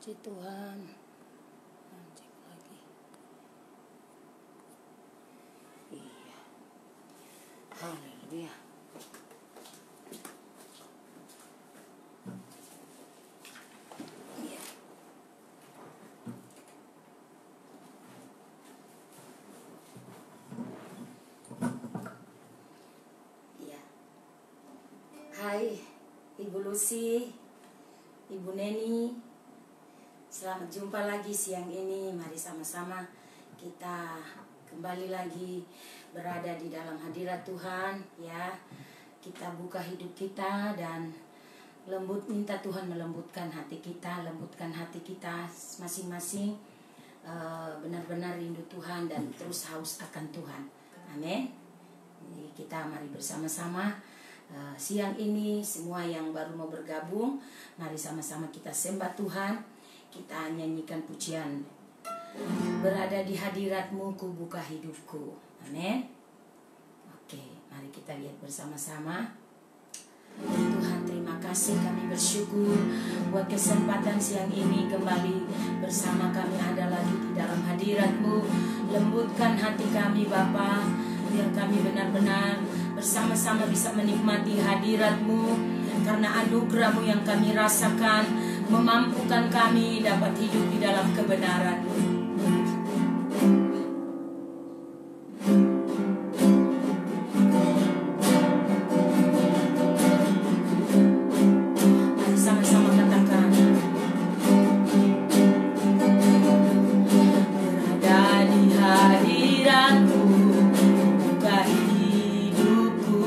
Puji Tuhan. Cek lagi. Iya. Haleluya. Iya. Iya. Hai, Ibu Lucy, Ibu Neni. Selamat jumpa lagi siang ini. Mari sama-sama kita kembali lagi berada di dalam hadirat Tuhan, ya. Kita buka hidup kita dan minta Tuhan melembutkan hati kita, lembutkan hati kita masing-masing, benar-benar rindu Tuhan dan terus haus akan Tuhan. Amin. Jadi kita mari bersama-sama siang ini, semua yang baru mau bergabung, mari sama-sama kita sembah Tuhan. Kita nyanyikan pujian, berada di hadirat-Mu ku buka hidupku. Amin. Oke, mari kita lihat bersama-sama. Tuhan, terima kasih, kami bersyukur buat kesempatan siang ini kembali bersama kami ada lagi di dalam hadirat-Mu. Lembutkan hati kami Bapa, biar kami benar-benar bersama-sama bisa menikmati hadirat-Mu, karena anugerah-Mu yang kami rasakan memampukan kami dapat hidup di dalam kebenaran. Mari sama-sama katakan, berada di hadirat-Mu, buka hidupku,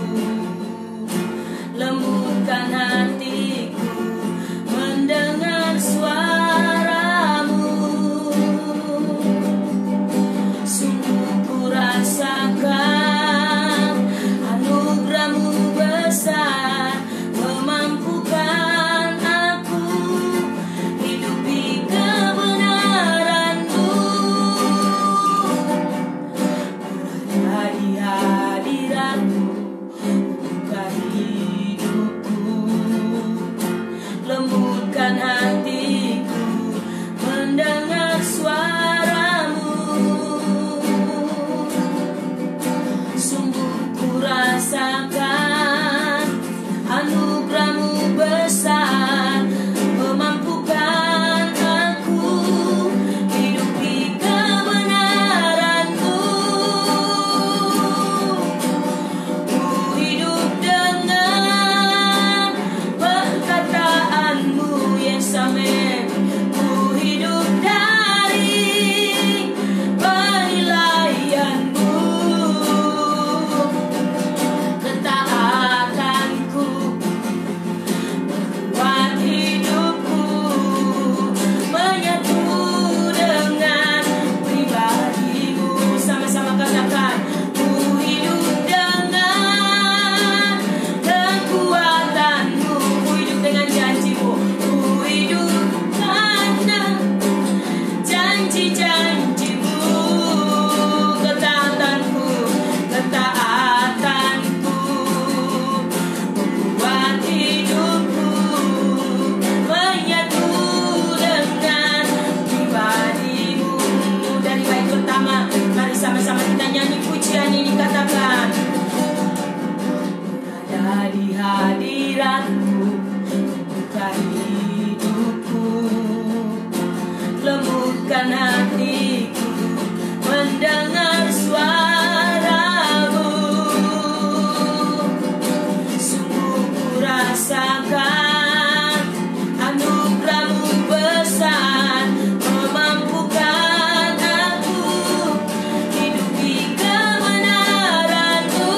lembutkan hatiku, mendengar suara-Mu. Sungguh ku rasakan anugerah-Mu besar, memampukan aku hidup di kebenaran-Mu. Berada di hadirat-Mu, buka hidupku, lembutkan hatiku, mendengar suara-Mu. Sungguh ku rasakan anugerah-Mu besar, memampukan aku hidup di kebenaran-Mu. Ku hidup dengan perkataan-Mu, yes amin. Ku hidup dari penilaian-Mu. Ketaatanku membuat hidupku menyatu dengan pribadi-Mu. Sama-sama katakan, ku hidup dengan kekuatan-Mu, ku hidup dengan janji-Mu, ku hidup karena janji-janji-Mu. Ketaatanku membuat hidupku menyatu dengan pribadi-Mu. Dari bait pertama, mari sama-sama kita nyanyi pujian ini, katakan, berada di hadirat-Mu, buka hidupku, lembutkan hatiku, mendengar suara-Mu. Sungguh ku rasakan anugerah-Mu besar, memampukan aku hidup di kebenaran-Mu.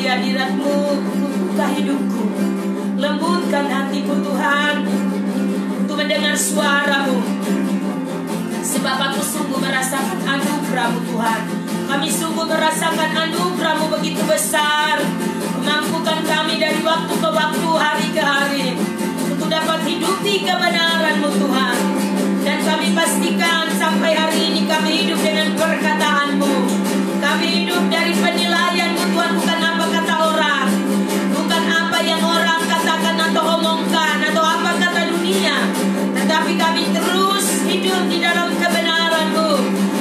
di hadirat-Mu, buka hidupku, lembutkan hatiku Tuhan, untuk mendengar suara-Mu. Sebab aku sungguh merasakan anugerah-Mu Tuhan. Kami sungguh merasakan anugerah-Mu begitu besar, memampukan kami dari waktu ke waktu, hari ke hari, untuk dapat hidupi kebenaran-Mu Tuhan. Dan kami pastikan sampai hari ini kami hidup dengan perkataan-Mu. Kami hidup dari penilaian-Mu Tuhan, bukan apa kata orang, bukan apa yang orang katakan atau omongkan, atau apa kata dunia. Tetapi kami terus hidup di dalam kebenaran-Mu,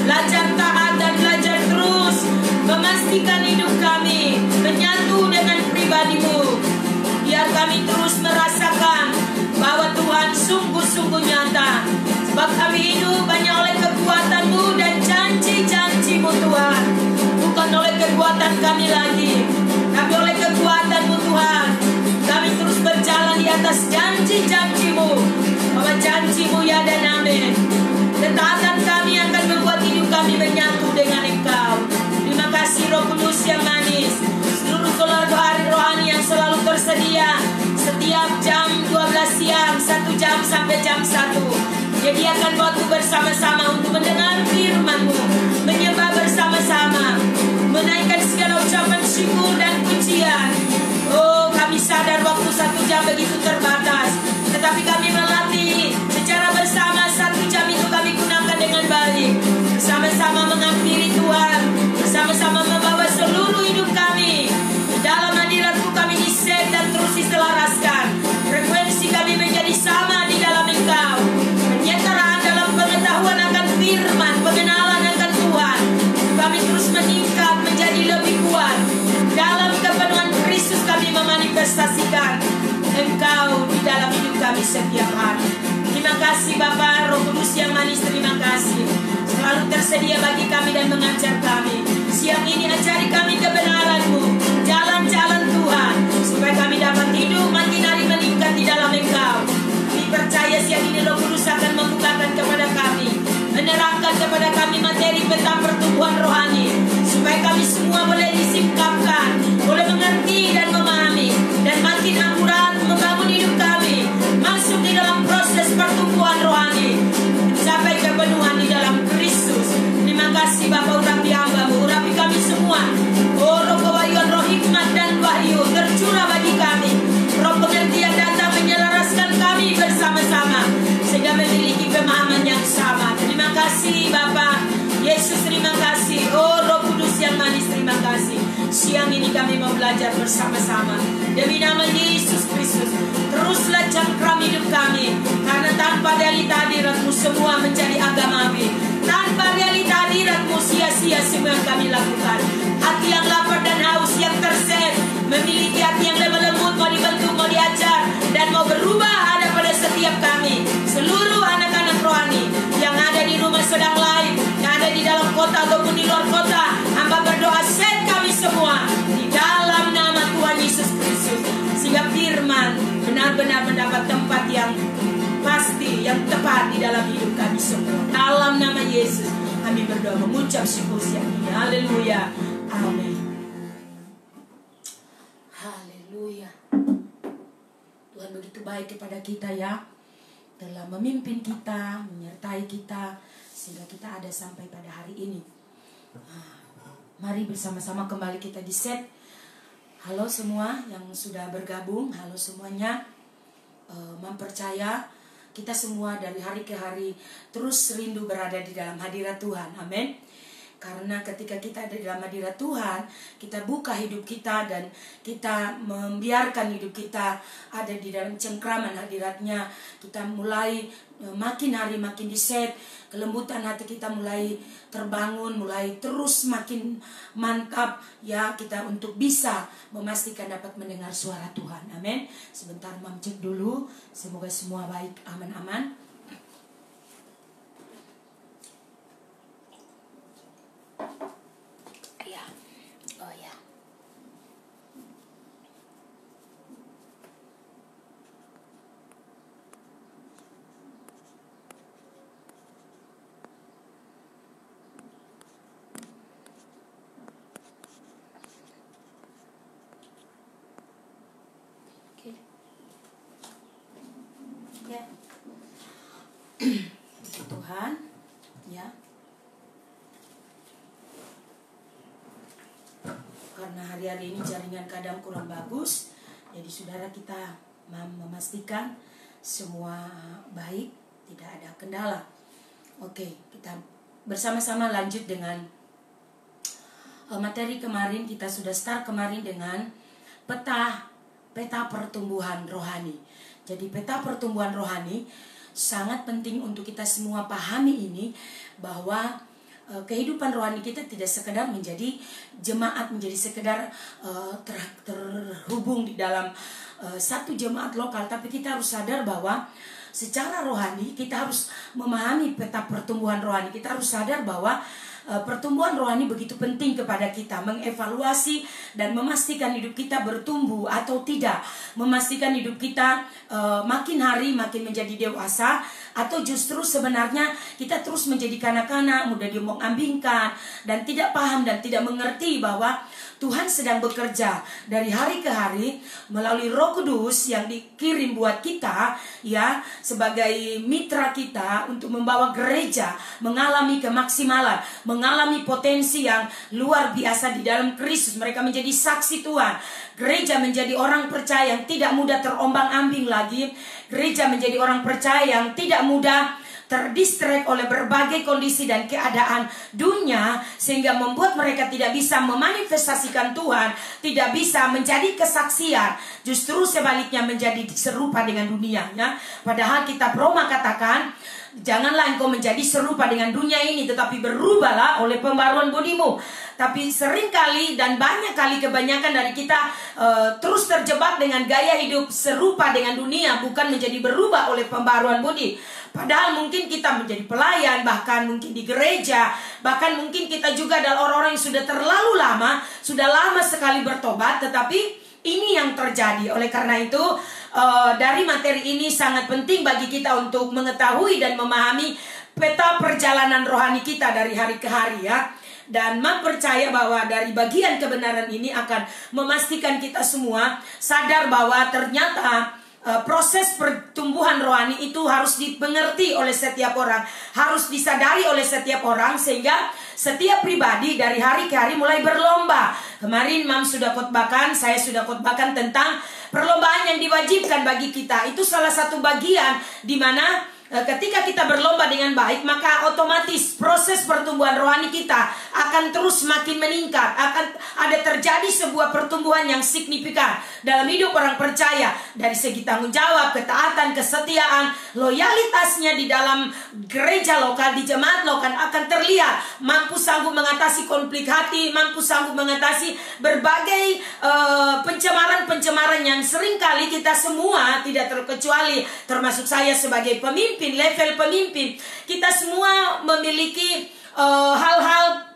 belajar taat dan belajar terus memastikan hidup kami menyatu dengan pribadi-Mu. Biar kami terus merasakan bahwa Tuhan sungguh-sungguh nyata. Sebab kami hidup hanya oleh kekuatan-Mu dan janji-janji-Mu Tuhan. Bukan oleh kekuatan kami lagi, tapi oleh kekuatan-Mu Tuhan. Kami terus berjalan di atas janji-janji-Mu, bahwa janji-Mu ya dan amin. Ketaatan kami akan membuat hidup kami menyatu dengan Engkau. Terima kasih Roh Kudus yang manis, seluruh keluarga hari rohani yang selalu tersedia setiap jam 12 siang, 1 jam sampai jam 1. Sediakan waktu bersama-sama untuk mendengar firman-Mu, menyembah bersama-sama, menaikkan segala ucapan syukur dan pujian. Oh, kami sadar waktu 1 jam begitu terbatas, tetapi kami melatih secara bersama 1 jam itu kami gunakan dengan baik. Bersama-sama menghampiri Tuhan, bersama-sama membawa seluruh hidup kami di dalam hadirat-Mu. Kami di-set dan terus diselaraskan. Frekuensi kami menjadi sama di dalam Engkau. Penyetaraan dalam pengetahuan akan firman, pengenalan akan Tuhan. Kami terus meningkat menjadi lebih kuat. Dalam kepenuhan Kristus kami memanifestasikan Engkau di dalam hidup kami setiap hari. Terima kasih Bapa, Roh Kudus yang manis, terima kasih. Selalu tersedia bagi kami dan mengajar kami. Siang ini ajari kami kebenaran-Mu, jalan-jalan Tuhan, supaya kami dapat hidup makin hari meningkat di dalam Engkau. Kami percaya siang ini Roh Kudus akan membukakan kepada kami, menerangkan kepada kami materi peta pertumbuhan rohani, supaya kami semua boleh disingkapkan, boleh mengerti dan memahami, dan makin akurat membangun hidup kami masuk di dalam proses pertumbuhan rohani sampai kepenuhan di dalam Kristus. Terima kasih Bapa, urapi hamba-Mu, urapi kami semua. Oh, roh kewahyuan, roh hikmat dan wahyu tercurah bagi kami. Roh pengertian datang menyelaraskan kami bersama-sama sehingga memiliki pemahaman yang sama. Terima kasih Bapa Yesus, terima kasih. Oh, Roh Kudus yang manis, terima kasih. Siang ini kami mau belajar bersama-sama demi nama Yesus Kristus. Teruslah cengkram hidup kami, karena tanpa realita hadirat-Mu semua menjadi agamawi. Tanpa realita hadirat-Mu sia-sia semua yang kami lakukan. Hati yang lapar dan haus, yang terset, memiliki hati yang lemah lembut, mau dibentuk, mau diajar, dan mau berubah ada pada setiap kami. Seluruh anak-anak rohani yang ada di rumah sedang live, yang ada di dalam kota ataupun di luar kota, hamba berdoa set kami semua di dalam nama Tuhan Yesus Kristus, sehingga firman benar-benar mendapat tempat yang pasti, yang tepat di dalam hidup kami semua. Dalam nama Yesus kami berdoa mengucap syukur siang ini. Haleluya, amin. Haleluya. Tuhan begitu baik kepada kita ya, telah memimpin kita, menyertai kita, sehingga kita ada sampai pada hari ini. Mari bersama-sama kembali kita di set. Halo semua yang sudah bergabung, halo semuanya. Mempercaya kita semua dari hari ke hari terus rindu berada di dalam hadirat Tuhan, amin. Karena ketika kita ada di dalam hadirat Tuhan, kita buka hidup kita dan kita membiarkan hidup kita ada di dalam cengkraman hadiratnya. Kita mulai makin hari makin diset, kelembutan hati kita mulai terbangun, mulai terus makin mantap ya kita untuk bisa memastikan dapat mendengar suara Tuhan, amin. Sebentar mam cek dulu, semoga semua baik, aman-aman. Ya, oh ya. hari-hari ini jaringan kadang kurang bagus. Jadi saudara, kita memastikan semua baik, tidak ada kendala. Oke, kita bersama-sama lanjut dengan materi kemarin. Kita sudah start kemarin dengan peta pertumbuhan rohani. Jadi peta pertumbuhan rohani sangat penting untuk kita semua pahami ini, bahwa kehidupan rohani kita tidak sekedar menjadi jemaat, menjadi sekedar terhubung di dalam satu jemaat lokal, tapi kita harus sadar bahwa secara rohani kita harus memahami peta pertumbuhan rohani. Kita harus sadar bahwa pertumbuhan rohani begitu penting kepada kita, mengevaluasi dan memastikan hidup kita bertumbuh atau tidak, memastikan hidup kita makin hari makin menjadi dewasa, atau justru sebenarnya kita terus menjadi kanak-kanak, mudah diomong-ambingkan dan tidak paham dan tidak mengerti bahwa Tuhan sedang bekerja dari hari ke hari melalui Roh Kudus yang dikirim buat kita, ya, sebagai mitra kita untuk membawa gereja mengalami kemaksimalan, mengalami potensi yang luar biasa di dalam Kristus. Mereka menjadi saksi Tuhan. Gereja menjadi orang percaya yang tidak mudah terombang-ambing lagi. Gereja menjadi orang percaya yang tidak mudah terdistract oleh berbagai kondisi dan keadaan dunia, sehingga membuat mereka tidak bisa memanifestasikan Tuhan, tidak bisa menjadi kesaksian, justru sebaliknya menjadi serupa dengan dunia, ya. Padahal kitab Roma katakan, janganlah engkau menjadi serupa dengan dunia ini, tetapi berubahlah oleh pembaruan budimu. Tapi seringkali dan banyak kali kebanyakan dari kita terus terjebak dengan gaya hidup serupa dengan dunia, bukan menjadi berubah oleh pembaruan budi. Padahal mungkin kita menjadi pelayan, bahkan mungkin di gereja, bahkan mungkin kita juga adalah orang-orang yang sudah terlalu lama, sudah lama sekali bertobat, tetapi ini yang terjadi. Oleh karena itu, dari materi ini sangat penting bagi kita untuk mengetahui dan memahami peta perjalanan rohani kita dari hari ke hari, ya. Dan percaya bahwa dari bagian kebenaran ini akan memastikan kita semua sadar bahwa ternyata proses pertumbuhan rohani itu harus dimengerti oleh setiap orang, harus disadari oleh setiap orang, sehingga setiap pribadi dari hari ke hari mulai berlomba. Kemarin Mam sudah khotbahkan, saya sudah khotbahkan tentang perlombaan yang diwajibkan bagi kita. Itu salah satu bagian di mana ketika kita berlomba dengan baik, maka otomatis proses pertumbuhan rohani kita akan terus makin meningkat. Akan ada terjadi sebuah pertumbuhan yang signifikan dalam hidup orang percaya. Dari segi tanggung jawab, ketaatan, kesetiaan, loyalitasnya di dalam gereja lokal, di jemaat lokal akan terlihat. Mampu sanggup mengatasi konflik hati, mampu sanggup mengatasi berbagai pencemaran-pencemaran yang seringkali kita semua, tidak terkecuali, termasuk saya sebagai pemimpin, level pemimpin, kita semua memiliki hal-hal,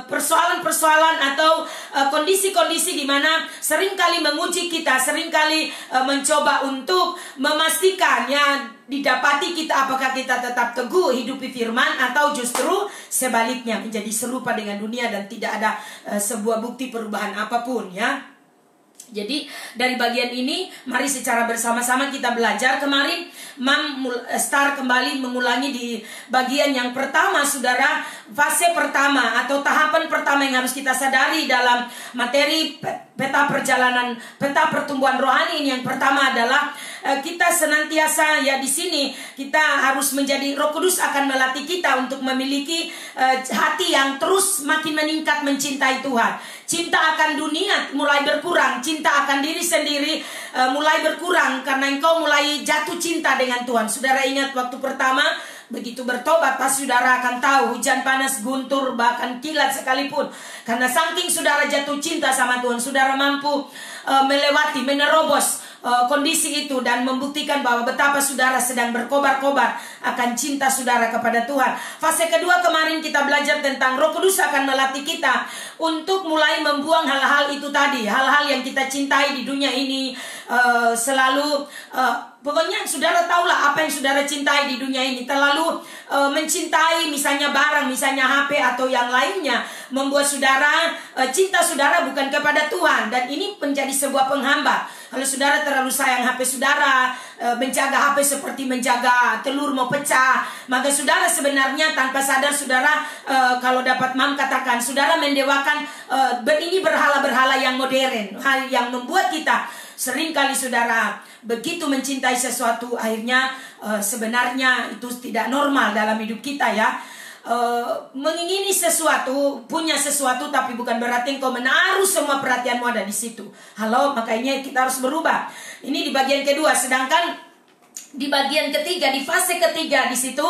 persoalan-persoalan atau kondisi-kondisi di mana seringkali menguji kita, seringkali mencoba untuk memastikan, ya, didapati kita apakah kita tetap teguh hidupi firman atau justru sebaliknya menjadi serupa dengan dunia dan tidak ada sebuah bukti perubahan apapun, ya. Jadi dari bagian ini mari secara bersama-sama kita belajar. Kemarin Mam start kembali mengulangi di bagian yang pertama, saudara. Fase pertama atau tahapan pertama yang harus kita sadari dalam materi peta perjalanan, peta pertumbuhan rohani ini, yang pertama adalah kita senantiasa, ya, di sini kita harus menjadi, Roh Kudus akan melatih kita untuk memiliki hati yang terus makin meningkat mencintai Tuhan. Cinta akan dunia mulai berkurang, cinta akan diri sendiri mulai berkurang karena engkau mulai jatuh cinta dengan Tuhan. Saudara ingat waktu pertama begitu bertobat, pasti saudara akan tahu hujan panas, guntur, bahkan kilat sekalipun, karena saking saudara jatuh cinta sama Tuhan, saudara mampu melewati, menerobos kondisi itu dan membuktikan bahwa betapa saudara sedang berkobar-kobar akan cinta saudara kepada Tuhan. Fase kedua kemarin kita belajar tentang Roh Kudus akan melatih kita untuk mulai membuang hal-hal itu tadi, hal-hal yang kita cintai di dunia ini. Selalu pokoknya saudara tahulah apa yang saudara cintai di dunia ini. Terlalu mencintai misalnya barang, misalnya HP atau yang lainnya, membuat saudara cinta saudara bukan kepada Tuhan, dan ini menjadi sebuah penghambat. Kalau saudara terlalu sayang HP saudara, menjaga HP seperti menjaga telur mau pecah, maka saudara sebenarnya tanpa sadar saudara, kalau dapat mam katakan, saudara mendewakan ini berhala-berhala yang modern, hal yang membuat kita seringkali saudara begitu mencintai sesuatu, akhirnya sebenarnya itu tidak normal dalam hidup kita ya. Mengingini sesuatu, punya sesuatu, tapi bukan berarti engkau menaruh semua perhatianmu ada di situ. Halo, makanya kita harus berubah. Ini di bagian kedua. Sedangkan di bagian ketiga, di fase ketiga, di situ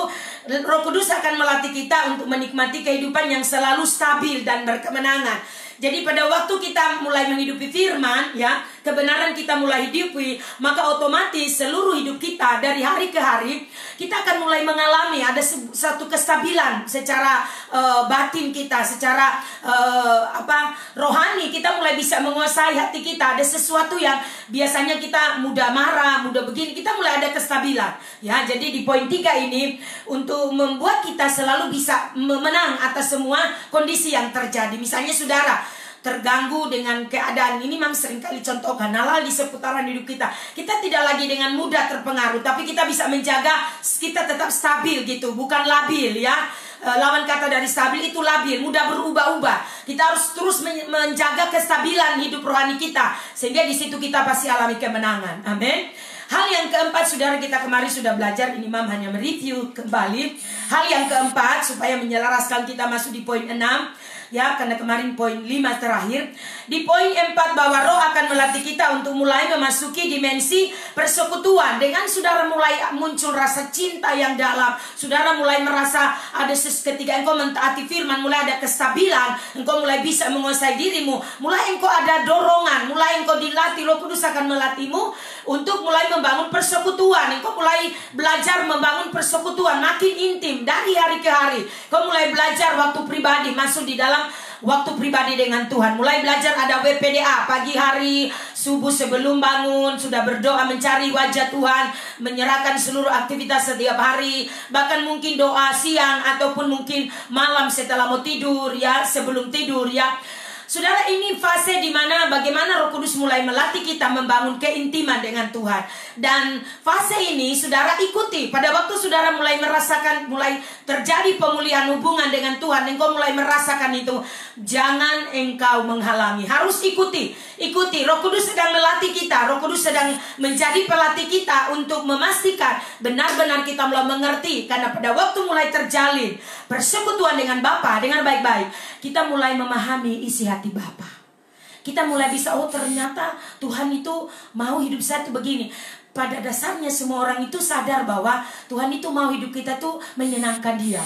Roh Kudus akan melatih kita untuk menikmati kehidupan yang selalu stabil dan berkemenangan. Jadi pada waktu kita mulai menghidupi firman, ya, kebenaran kita mulai hidupi, maka otomatis seluruh hidup kita dari hari ke hari, kita akan mulai mengalami ada satu kestabilan secara batin kita, secara rohani. Kita mulai bisa menguasai hati kita. Ada sesuatu yang biasanya kita mudah marah, mudah begini, kita mulai ada kestabilan. Ya, jadi di poin 3 ini untuk membuat kita selalu bisa menang atas semua kondisi yang terjadi. Misalnya saudara terganggu dengan keadaan ini, memang seringkali contohkan hal-hal di seputaran hidup kita. Kita tidak lagi dengan mudah terpengaruh, tapi kita bisa menjaga kita tetap stabil gitu, bukan labil ya. Lawan kata dari stabil itu labil, mudah berubah-ubah. Kita harus terus menjaga kestabilan hidup rohani kita, sehingga di situ kita pasti alami kemenangan. Amin. Hal yang keempat, saudara, kita kemarin sudah belajar, ini Mam hanya mereview kembali. Hal yang keempat, supaya menyelaraskan kita masuk di poin 6, ya, karena kemarin poin 5 terakhir. Di poin 4 bahwa Roh akan melatih kita untuk mulai memasuki dimensi persekutuan. Dengan saudara mulai muncul rasa cinta yang dalam, saudara mulai merasa ada ketika engkau mentaati firman, mulai ada kestabilan, engkau mulai bisa menguasai dirimu, mulai engkau ada dorongan, mulai engkau dilatih. Roh Kudus akan melatihmu untuk mulai membangun persekutuan. Engkau mulai belajar membangun persekutuan makin intim dari hari ke hari. Kau mulai belajar waktu pribadi, masuk di dalam waktu pribadi dengan Tuhan. Mulai belajar ada WPDA pagi hari, subuh sebelum bangun sudah berdoa mencari wajah Tuhan, menyerahkan seluruh aktivitas setiap hari, bahkan mungkin doa siang ataupun mungkin malam setelah mau tidur ya, sebelum tidur ya. Saudara, ini fase di mana bagaimana Roh Kudus mulai melatih kita membangun keintiman dengan Tuhan. Dan fase ini saudara ikuti. Pada waktu saudara mulai merasakan, mulai terjadi pemulihan hubungan dengan Tuhan, engkau mulai merasakan itu, jangan engkau menghalangi. Harus ikuti. Ikuti. Roh Kudus sedang melatih kita. Roh Kudus sedang menjadi pelatih kita untuk memastikan benar-benar kita mulai mengerti. Karena pada waktu mulai terjalin persekutuan dengan Bapa, dengar baik-baik, kita mulai memahami isi hati Bapa. Kita mulai bisa, oh ternyata Tuhan itu mau hidup saya itu begini. Pada dasarnya semua orang itu sadar bahwa Tuhan itu mau hidup kita tuh menyenangkan Dia.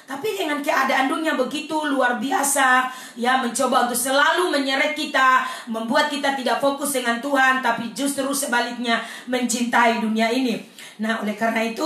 Tapi dengan keadaan dunia begitu luar biasa, ya, mencoba untuk selalu menyeret kita, membuat kita tidak fokus dengan Tuhan, tapi justru sebaliknya mencintai dunia ini. Nah, oleh karena itu,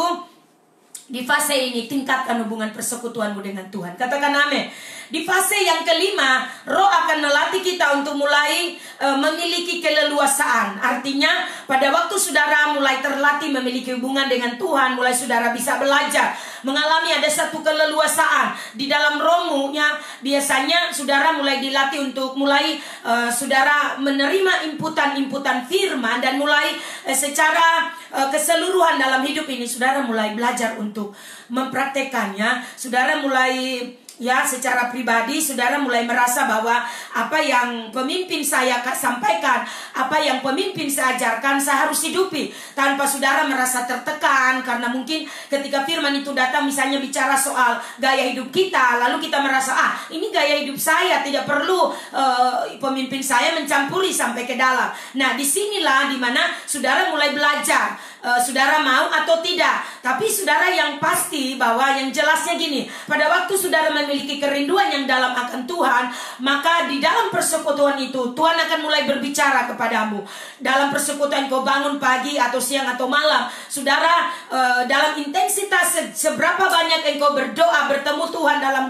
di fase ini tingkatkan hubungan persekutuanmu dengan Tuhan. Katakan amin. Di fase yang kelima, Roh akan melatih kita untuk mulai memiliki keleluasaan. Artinya pada waktu saudara mulai terlatih memiliki hubungan dengan Tuhan, mulai saudara bisa belajar, mengalami ada satu keleluasaan di dalam rohmu ya. Biasanya saudara mulai dilatih untuk mulai saudara menerima inputan firman, dan mulai secara keseluruhan dalam hidup ini saudara mulai belajar untuk mempraktekannya. Saudara mulai, ya, secara pribadi saudara mulai merasa bahwa apa yang pemimpin saya sampaikan, apa yang pemimpin saya ajarkan, saya harus hidupi. Tanpa saudara merasa tertekan, karena mungkin ketika firman itu datang misalnya bicara soal gaya hidup kita, lalu kita merasa, ini gaya hidup saya, tidak perlu pemimpin saya mencampuri sampai ke dalam. Nah, disinilah dimana saudara mulai belajar, saudara mau atau tidak. Tapi saudara yang pasti bahwa yang jelasnya gini, pada waktu saudara memiliki kerinduan yang dalam akan Tuhan, maka di dalam persekutuan itu Tuhan akan mulai berbicara kepadamu. Dalam persekutuan kau bangun pagi atau siang atau malam, saudara, dalam intensitas seberapa banyak engkau berdoa, bertemu Tuhan dalam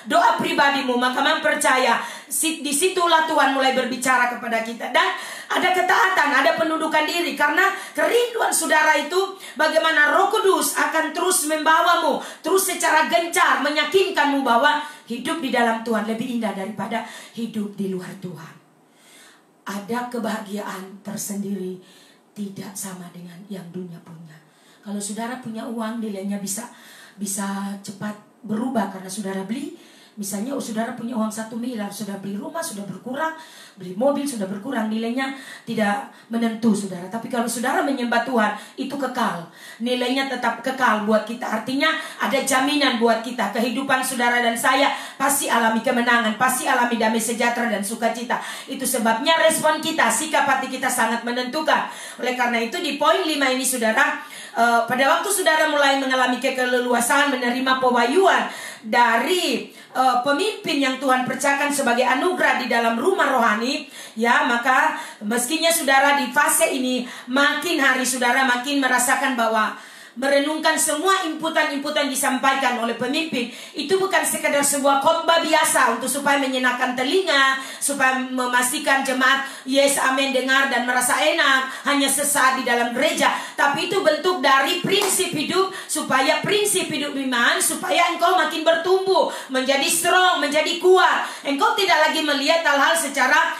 doa pribadimu, maka mempercaya disitulah Tuhan mulai berbicara kepada kita. Dan ada ketaatan, ada penundukan diri, karena kerinduan saudara itu bagaimana Roh Kudus akan terus membawamu, terus secara gencar meyakinkanmu bahwa hidup di dalam Tuhan lebih indah daripada hidup di luar Tuhan. ada kebahagiaan tersendiri, tidak sama dengan yang dunia punya. Kalau saudara punya uang, nilainya bisa cepat berubah karena saudara beli. Misalnya saudara punya uang 1 miliar, sudah beli rumah, sudah berkurang, beli mobil, sudah berkurang, nilainya tidak menentu saudara. Tapi kalau saudara menyembah Tuhan, itu kekal, nilainya tetap kekal buat kita. Artinya ada jaminan buat kita. Kehidupan saudara dan saya pasti alami kemenangan, pasti alami damai sejahtera dan sukacita. Itu sebabnya respon kita, sikap hati kita sangat menentukan. Oleh karena itu di poin 5 ini saudara, pada waktu saudara mulai mengalami keleluasaan, menerima pewahyuan dari pemimpin yang Tuhan percayakan sebagai anugerah di dalam rumah rohani, ya, maka meskinya saudara di fase ini makin hari saudara makin merasakan bahwa merenungkan semua inputan-inputan disampaikan oleh pemimpin itu bukan sekedar sebuah khotbah biasa untuk supaya menyenangkan telinga, supaya memastikan jemaat yes amin dengar dan merasa enak hanya sesaat di dalam gereja, tapi itu bentuk dari prinsip hidup, supaya prinsip hidup iman, supaya engkau makin bertumbuh, menjadi strong, menjadi kuat. Engkau tidak lagi melihat hal-hal secara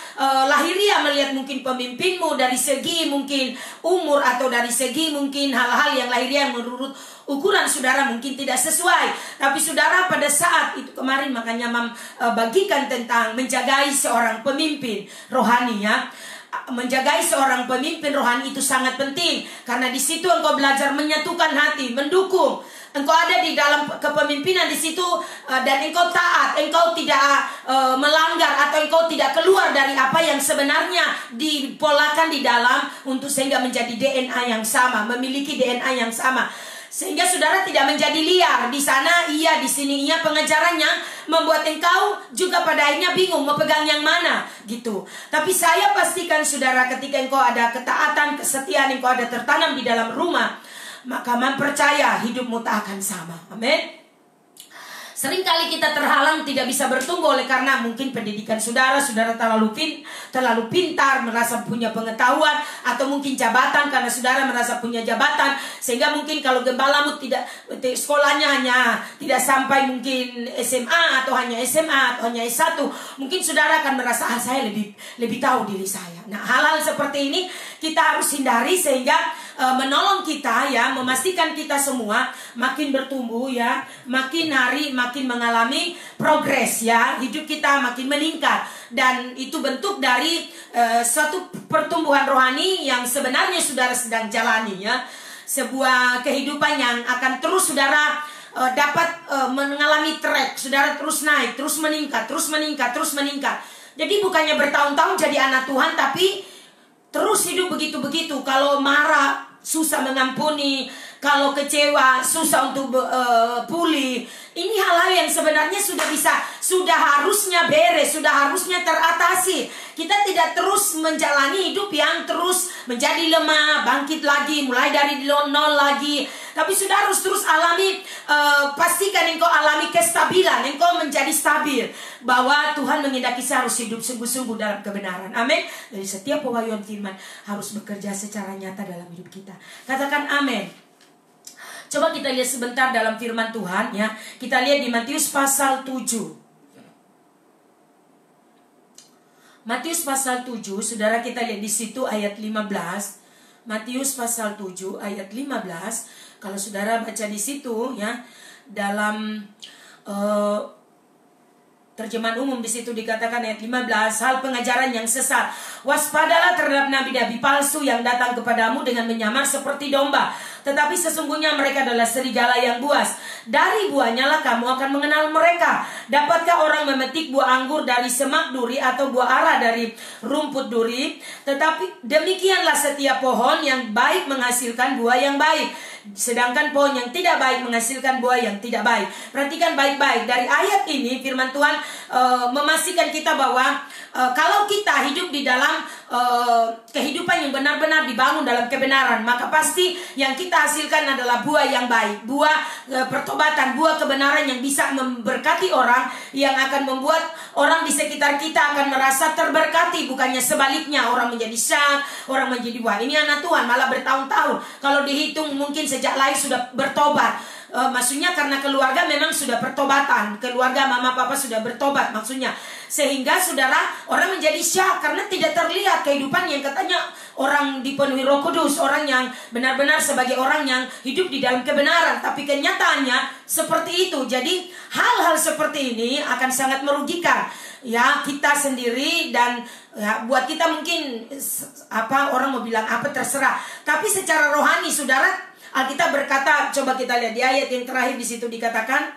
lahiriah, melihat mungkin pemimpinmu dari segi mungkin umur atau dari segi mungkin hal-hal yang lahiriah menurut ukuran saudara mungkin tidak sesuai. Tapi saudara pada saat itu kemarin makanya bagikan tentang menjagai seorang pemimpin rohani, ya. Menjagai seorang pemimpin rohani itu sangat penting, karena di situ engkau belajar menyatukan hati, mendukung. Engkau ada di dalam kepemimpinan di situ dan engkau taat, engkau tidak melanggar atau engkau tidak keluar dari apa yang sebenarnya dipolakan di dalam untuk sehingga menjadi DNA yang sama, memiliki DNA yang sama. Sehingga saudara tidak menjadi liar di sana iya, di sini iya, pengejarannya membuat engkau juga pada akhirnya bingung mau pegang yang mana gitu. Tapi saya pastikan saudara, ketika engkau ada ketaatan, kesetiaan, engkau ada tertanam di dalam rumah, maka percaya hidupmu tak akan sama. Amin. Seringkali kita terhalang tidak bisa bertumbuh oleh karena mungkin pendidikan saudara terlalu pintar, merasa punya pengetahuan, atau mungkin jabatan karena saudara merasa punya jabatan, sehingga mungkin kalau gembalamu tidak sekolahnya hanya tidak sampai mungkin SMA atau hanya SMA atau hanya S1, mungkin saudara akan merasa saya lebih tahu diri saya. Nah, hal-hal seperti ini kita harus hindari sehingga menolong kita, ya, memastikan kita semua makin bertumbuh, ya, makin hari makin mengalami progres, ya, hidup kita makin meningkat, dan itu bentuk dari suatu pertumbuhan rohani yang sebenarnya saudara sedang jalani, ya, sebuah kehidupan yang akan terus saudara dapat mengalami track, saudara terus naik, terus meningkat, terus meningkat, terus meningkat. Jadi bukannya bertahun-tahun jadi anak Tuhan, tapi terus hidup begitu-begitu. Kalau marah susah mengampuni, kalau kecewa susah untuk pulih. Ini hal-hal yang sebenarnya sudah harusnya beres, sudah harusnya teratasi. Kita tidak terus menjalani hidup yang terus menjadi lemah, bangkit lagi, mulai dari nol lagi. Tapi sudah harus terus alami, pastikan engkau alami kestabilan, engkau menjadi stabil, bahwa Tuhan menghendaki saya harus hidup sungguh-sungguh dalam kebenaran. Amin. Jadi setiap pewahyuan firman harus bekerja secara nyata dalam hidup kita. Katakan amin. Coba kita lihat sebentar dalam firman Tuhan, ya. Kita lihat di Matius pasal 7. Matius pasal 7, saudara, kita lihat di situ ayat 15. Matius pasal 7 ayat 15. Kalau saudara baca di situ, ya, dalam terjemahan umum di situ dikatakan ayat 15, hal pengajaran yang sesat. Waspadalah terhadap nabi-nabi palsu yang datang kepadamu dengan menyamar seperti domba, tetapi sesungguhnya mereka adalah serigala yang buas. Dari buahnya lah kamu akan mengenal mereka. Dapatkah orang memetik buah anggur dari semak duri atau buah ara dari rumput duri? Tetapi demikianlah setiap pohon yang baik menghasilkan buah yang baik, sedangkan pohon yang tidak baik menghasilkan buah yang tidak baik. Perhatikan baik-baik. Dari ayat ini firman Tuhan memastikan kita bahwa kalau kita hidup di dalam kehidupan yang benar-benar dibangun dalam kebenaran, maka pasti yang kita hasilkan adalah buah yang baik, buah pertobatan, buah kebenaran yang bisa memberkati orang, yang akan membuat orang di sekitar kita akan merasa terberkati. Bukannya sebaliknya, orang menjadi syak, orang menjadi wah ini anak Tuhan malah bertahun-tahun. Kalau dihitung mungkin sejak lahir sudah bertobat. maksudnya karena keluarga memang sudah pertobatan, keluarga mama papa sudah bertobat maksudnya, sehingga saudara orang menjadi syak karena tidak terlihat kehidupan yang katanya orang dipenuhi Roh Kudus, orang yang benar-benar sebagai orang yang hidup di dalam kebenaran, tapi kenyataannya seperti itu. Jadi hal-hal seperti ini akan sangat merugikan ya kita sendiri, dan ya buat kita mungkin orang mau bilang apa terserah, tapi secara rohani saudara, Alkitab berkata, coba kita lihat di ayat yang terakhir, di situ dikatakan,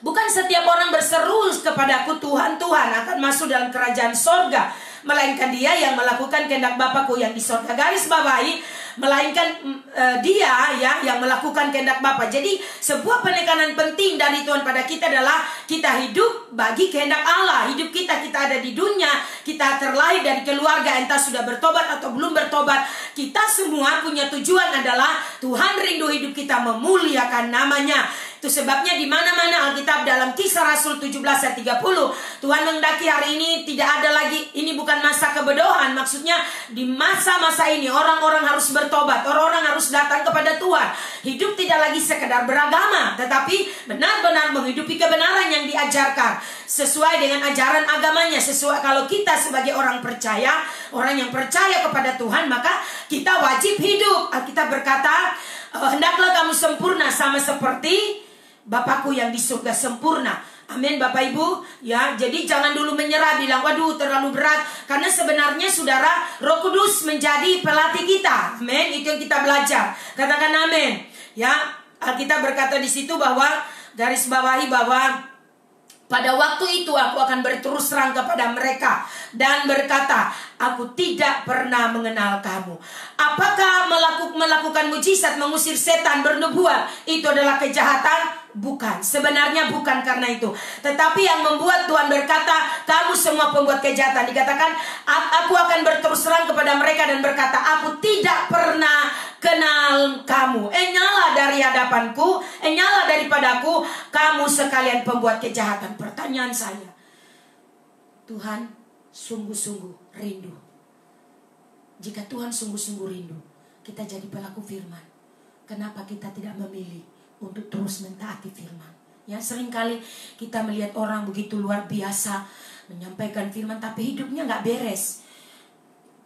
bukan setiap orang berseru kepadaku Tuhan, Tuhan akan masuk dalam kerajaan sorga, melainkan dia yang melakukan kehendak Bapakku yang di sorga. Garis bawahi, melainkan dia ya yang melakukan kehendak Bapa. Jadi sebuah penekanan penting dari Tuhan pada kita adalah kita hidup bagi kehendak Allah. Hidup kita ada di dunia, kita terlahir dari keluarga, entah sudah bertobat atau belum bertobat, kita semua punya tujuan adalah Tuhan rindu hidup kita memuliakan namanya. Itu sebabnya di mana-mana Alkitab dalam Kisah Rasul 17 ayat 30, Tuhan menghendaki hari ini tidak ada lagi, ini bukan masa kebodohan, maksudnya di masa-masa ini orang-orang harus bertobat, orang-orang harus datang kepada Tuhan. Hidup tidak lagi sekedar beragama, tetapi benar-benar menghidupi kebenaran yang diajarkan sesuai dengan ajaran agamanya. Sesuai, kalau kita sebagai orang percaya, orang yang percaya kepada Tuhan, maka kita wajib hidup. Alkitab berkata, hendaklah kamu sempurna sama seperti Bapakku yang di surga sempurna. Amin Bapak Ibu ya. Jadi jangan dulu menyerah bilang waduh terlalu berat, karena sebenarnya saudara, Roh Kudus menjadi pelatih kita. Amin, itu yang kita belajar. Katakan amin ya. Alkitab berkata di situ bahwa, garis bawahi bahwa pada waktu itu aku akan berterus terang kepada mereka dan berkata, aku tidak pernah mengenal kamu. Apakah melakukan mujizat, mengusir setan, bernubuat itu adalah kejahatan? Bukan, sebenarnya bukan karena itu. Tetapi yang membuat Tuhan berkata, kamu semua pembuat kejahatan, dikatakan, aku akan berterus terang kepada mereka dan berkata, aku tidak pernah kenal kamu. Nyala dari hadapanku, nyala daripadaku, kamu sekalian pembuat kejahatan. Pertanyaan saya, Tuhan sungguh-sungguh rindu. Jika Tuhan sungguh-sungguh rindu, kita jadi pelaku firman, kenapa kita tidak memilih untuk terus mentaati firman? Ya, seringkali kita melihat orang begitu luar biasa menyampaikan firman, tapi hidupnya nggak beres.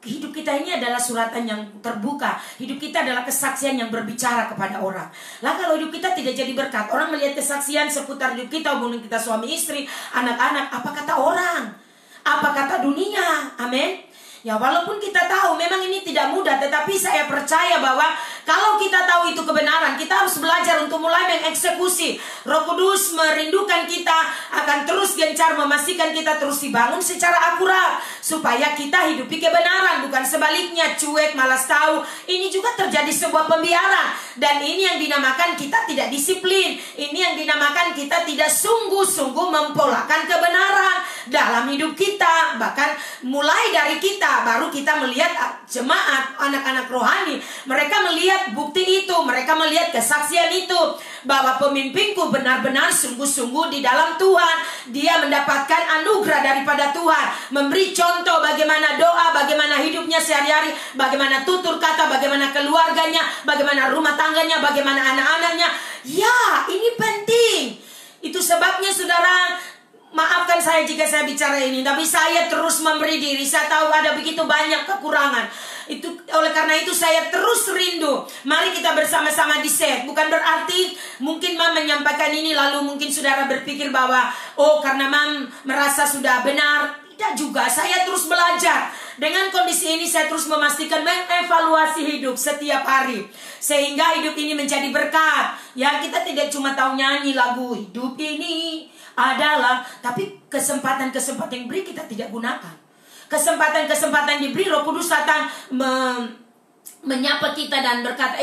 Hidup kita ini adalah suratan yang terbuka. Hidup kita adalah kesaksian yang berbicara kepada orang. Lah kalau hidup kita tidak jadi berkat, orang melihat kesaksian seputar hidup kita, hubungan kita suami istri, anak-anak, apa kata orang? Apa kata dunia? Amin. Ya walaupun kita tahu memang ini tidak mudah, tetapi saya percaya bahwa kalau kita tahu itu kebenaran, kita harus belajar untuk mulai mengeksekusi. Roh Kudus merindukan kita akan terus gencar memastikan kita terus dibangun secara akurat, supaya kita hidupi kebenaran, bukan sebaliknya cuek, malas tahu. Ini juga terjadi sebuah pembiaran, dan ini yang dinamakan kita tidak disiplin. Ini yang dinamakan kita tidak sungguh-sungguh mempolakan kebenaran dalam hidup kita. Bahkan mulai dari kita, baru kita melihat jemaat, anak-anak rohani, mereka melihat bukti itu, mereka melihat kesaksian itu, bahwa pemimpinku benar-benar sungguh-sungguh di dalam Tuhan. Dia mendapatkan anugerah daripada Tuhan, memberi contoh bagaimana doa, bagaimana hidupnya sehari-hari, bagaimana tutur kata, bagaimana keluarganya, bagaimana rumah tangganya, bagaimana anak-anaknya. Ya, ini penting. Itu sebabnya saudara, maafkan saya jika saya bicara ini, tapi saya terus memberi diri. Saya tahu ada begitu banyak kekurangan. Itu oleh karena itu saya terus rindu. Mari kita bersama-sama di set. Bukan berarti mungkin Mam menyampaikan ini lalu mungkin saudara berpikir bahwa oh karena Mam merasa sudah benar. Tidak juga. Saya terus belajar. Dengan kondisi ini saya terus memastikan mengevaluasi hidup setiap hari, sehingga hidup ini menjadi berkat. Ya, kita tidak cuma tahu nyanyi lagu hidup ini adalah, tapi kesempatan-kesempatan yang diberi kita tidak gunakan. Kesempatan-kesempatan diberi, Roh Kudus datang menyapa kita dan berkata,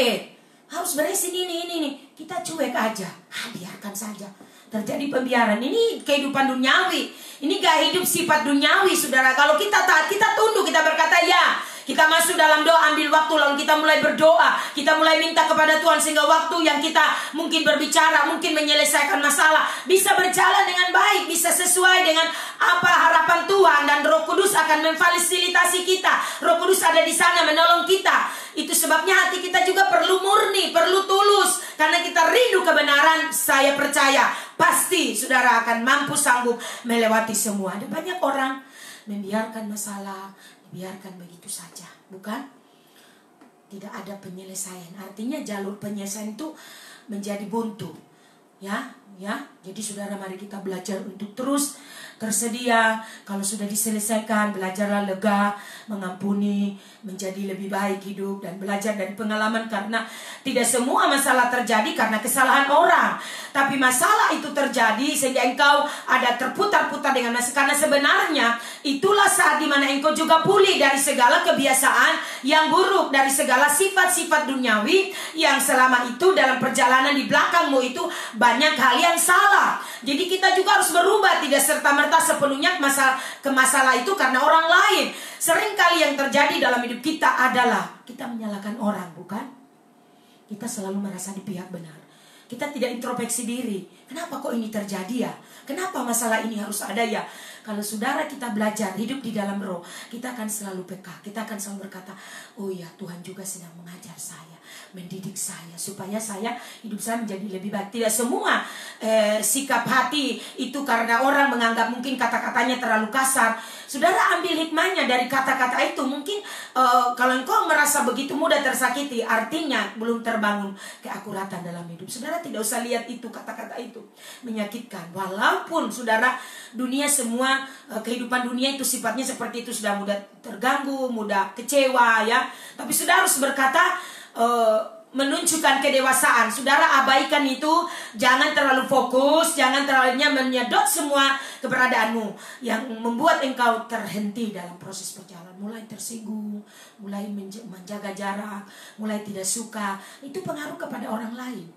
harus beresin ini. Kita cuek aja, biarkan saja. Terjadi pembiaran. Ini kehidupan duniawi. Ini gaya hidup sifat duniawi, saudara. Kalau kita taat, kita tunduk, kita berkata ya. Kita masuk dalam doa, ambil waktu, lalu kita mulai berdoa. Kita mulai minta kepada Tuhan, sehingga waktu yang kita mungkin berbicara, mungkin menyelesaikan masalah, bisa berjalan dengan baik, bisa sesuai dengan apa harapan Tuhan. Dan Roh Kudus akan memfasilitasi kita. Roh Kudus ada di sana menolong kita. Itu sebabnya hati kita juga perlu murni, perlu tulus. Karena kita rindu kebenaran, saya percaya pasti saudara akan mampu sanggup melewati semua. Ada banyak orang membiarkan masalah, biarkan begitu saja, bukan? Tidak ada penyelesaian. Artinya jalur penyelesaian itu menjadi buntu. Ya. Jadi saudara, mari kita belajar untuk terus tersedia. Kalau sudah diselesaikan, belajarlah lega, mengampuni, menjadi lebih baik hidup, dan belajar dari pengalaman. Karena tidak semua masalah terjadi karena kesalahan orang, tapi masalah itu terjadi sehingga engkau ada terputar-putar dengan masalah. Karena sebenarnya itulah saat dimana engkau juga pulih dari segala kebiasaan yang buruk, dari segala sifat-sifat duniawi yang selama itu dalam perjalanan di belakangmu itu banyak hal yang salah. Jadi kita juga harus berubah, tidak serta-merta sepenuhnya masalah itu karena orang lain. Seringkali yang terjadi dalam hidup kita adalah kita menyalahkan orang, bukan? Kita selalu merasa di pihak benar. Kita tidak introspeksi diri. Kenapa kok ini terjadi ya? Kenapa masalah ini harus ada ya? Kalau saudara kita belajar hidup di dalam roh, kita akan selalu peka. Kita akan selalu berkata, oh ya, Tuhan juga sedang mengajar saya, mendidik saya, supaya hidup saya menjadi lebih baik. Tidak semua sikap hati itu karena orang menganggap mungkin kata-katanya terlalu kasar. Saudara ambil hikmahnya dari kata-kata itu. Mungkin kalau engkau merasa begitu mudah tersakiti, artinya belum terbangun keakuratan dalam hidup. Saudara tidak usah lihat itu, kata-kata itu menyakitkan. Walaupun saudara, dunia semua, kehidupan dunia itu sifatnya seperti itu, sudah mudah terganggu, mudah kecewa ya. Tapi saudara harus berkata, menunjukkan kedewasaan. Saudara abaikan itu, jangan terlalu fokus, jangan terlalu menyedot semua keberadaanmu yang membuat engkau terhenti dalam proses perjalanan. Mulai tersinggung, mulai menjaga jarak, mulai tidak suka. Itu pengaruh kepada orang lain.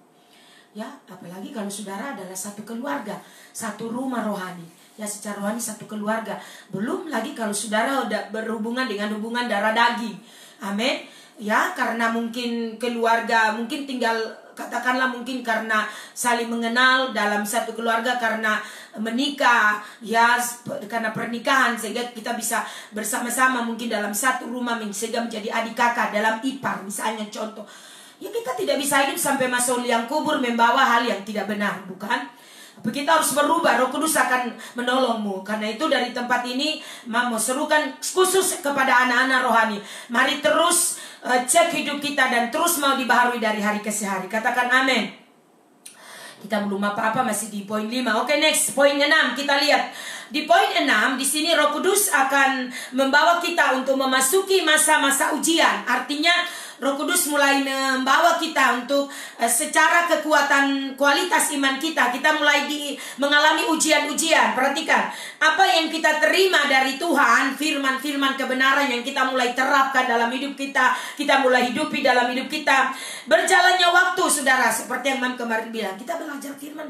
Ya, apalagi kalau saudara adalah satu keluarga, satu rumah rohani. Ya, secara rohani satu keluarga. Belum lagi kalau saudara udah berhubungan dengan hubungan darah daging. Amin. Ya, karena mungkin keluarga, mungkin tinggal katakanlah mungkin karena saling mengenal dalam satu keluarga, karena menikah, ya karena pernikahan sehingga kita bisa bersama-sama mungkin dalam satu rumah sehingga menjadi adik kakak dalam ipar misalnya contoh. Ya, kita tidak bisa hidup sampai masuk liang kubur membawa hal yang tidak benar, bukan? Tapi kita harus berubah, Roh Kudus akan menolongmu. Karena itu dari tempat ini mau serukan khusus kepada anak-anak rohani. Mari terus cek hidup kita dan terus mau dibaharui dari hari ke hari. Katakan amin. Kita belum apa-apa, masih di poin 5. Oke, next, poin 6. Kita lihat. Di poin 6, di sini Roh Kudus akan membawa kita untuk memasuki masa-masa ujian. Artinya Roh Kudus mulai membawa kita untuk secara kekuatan kualitas iman kita mulai mengalami ujian-ujian. Perhatikan apa yang kita terima dari Tuhan, firman-firman kebenaran yang kita mulai terapkan dalam hidup kita mulai hidupi dalam hidup kita. Berjalannya waktu, saudara, seperti yang Mam kemarin bilang, kita belajar firman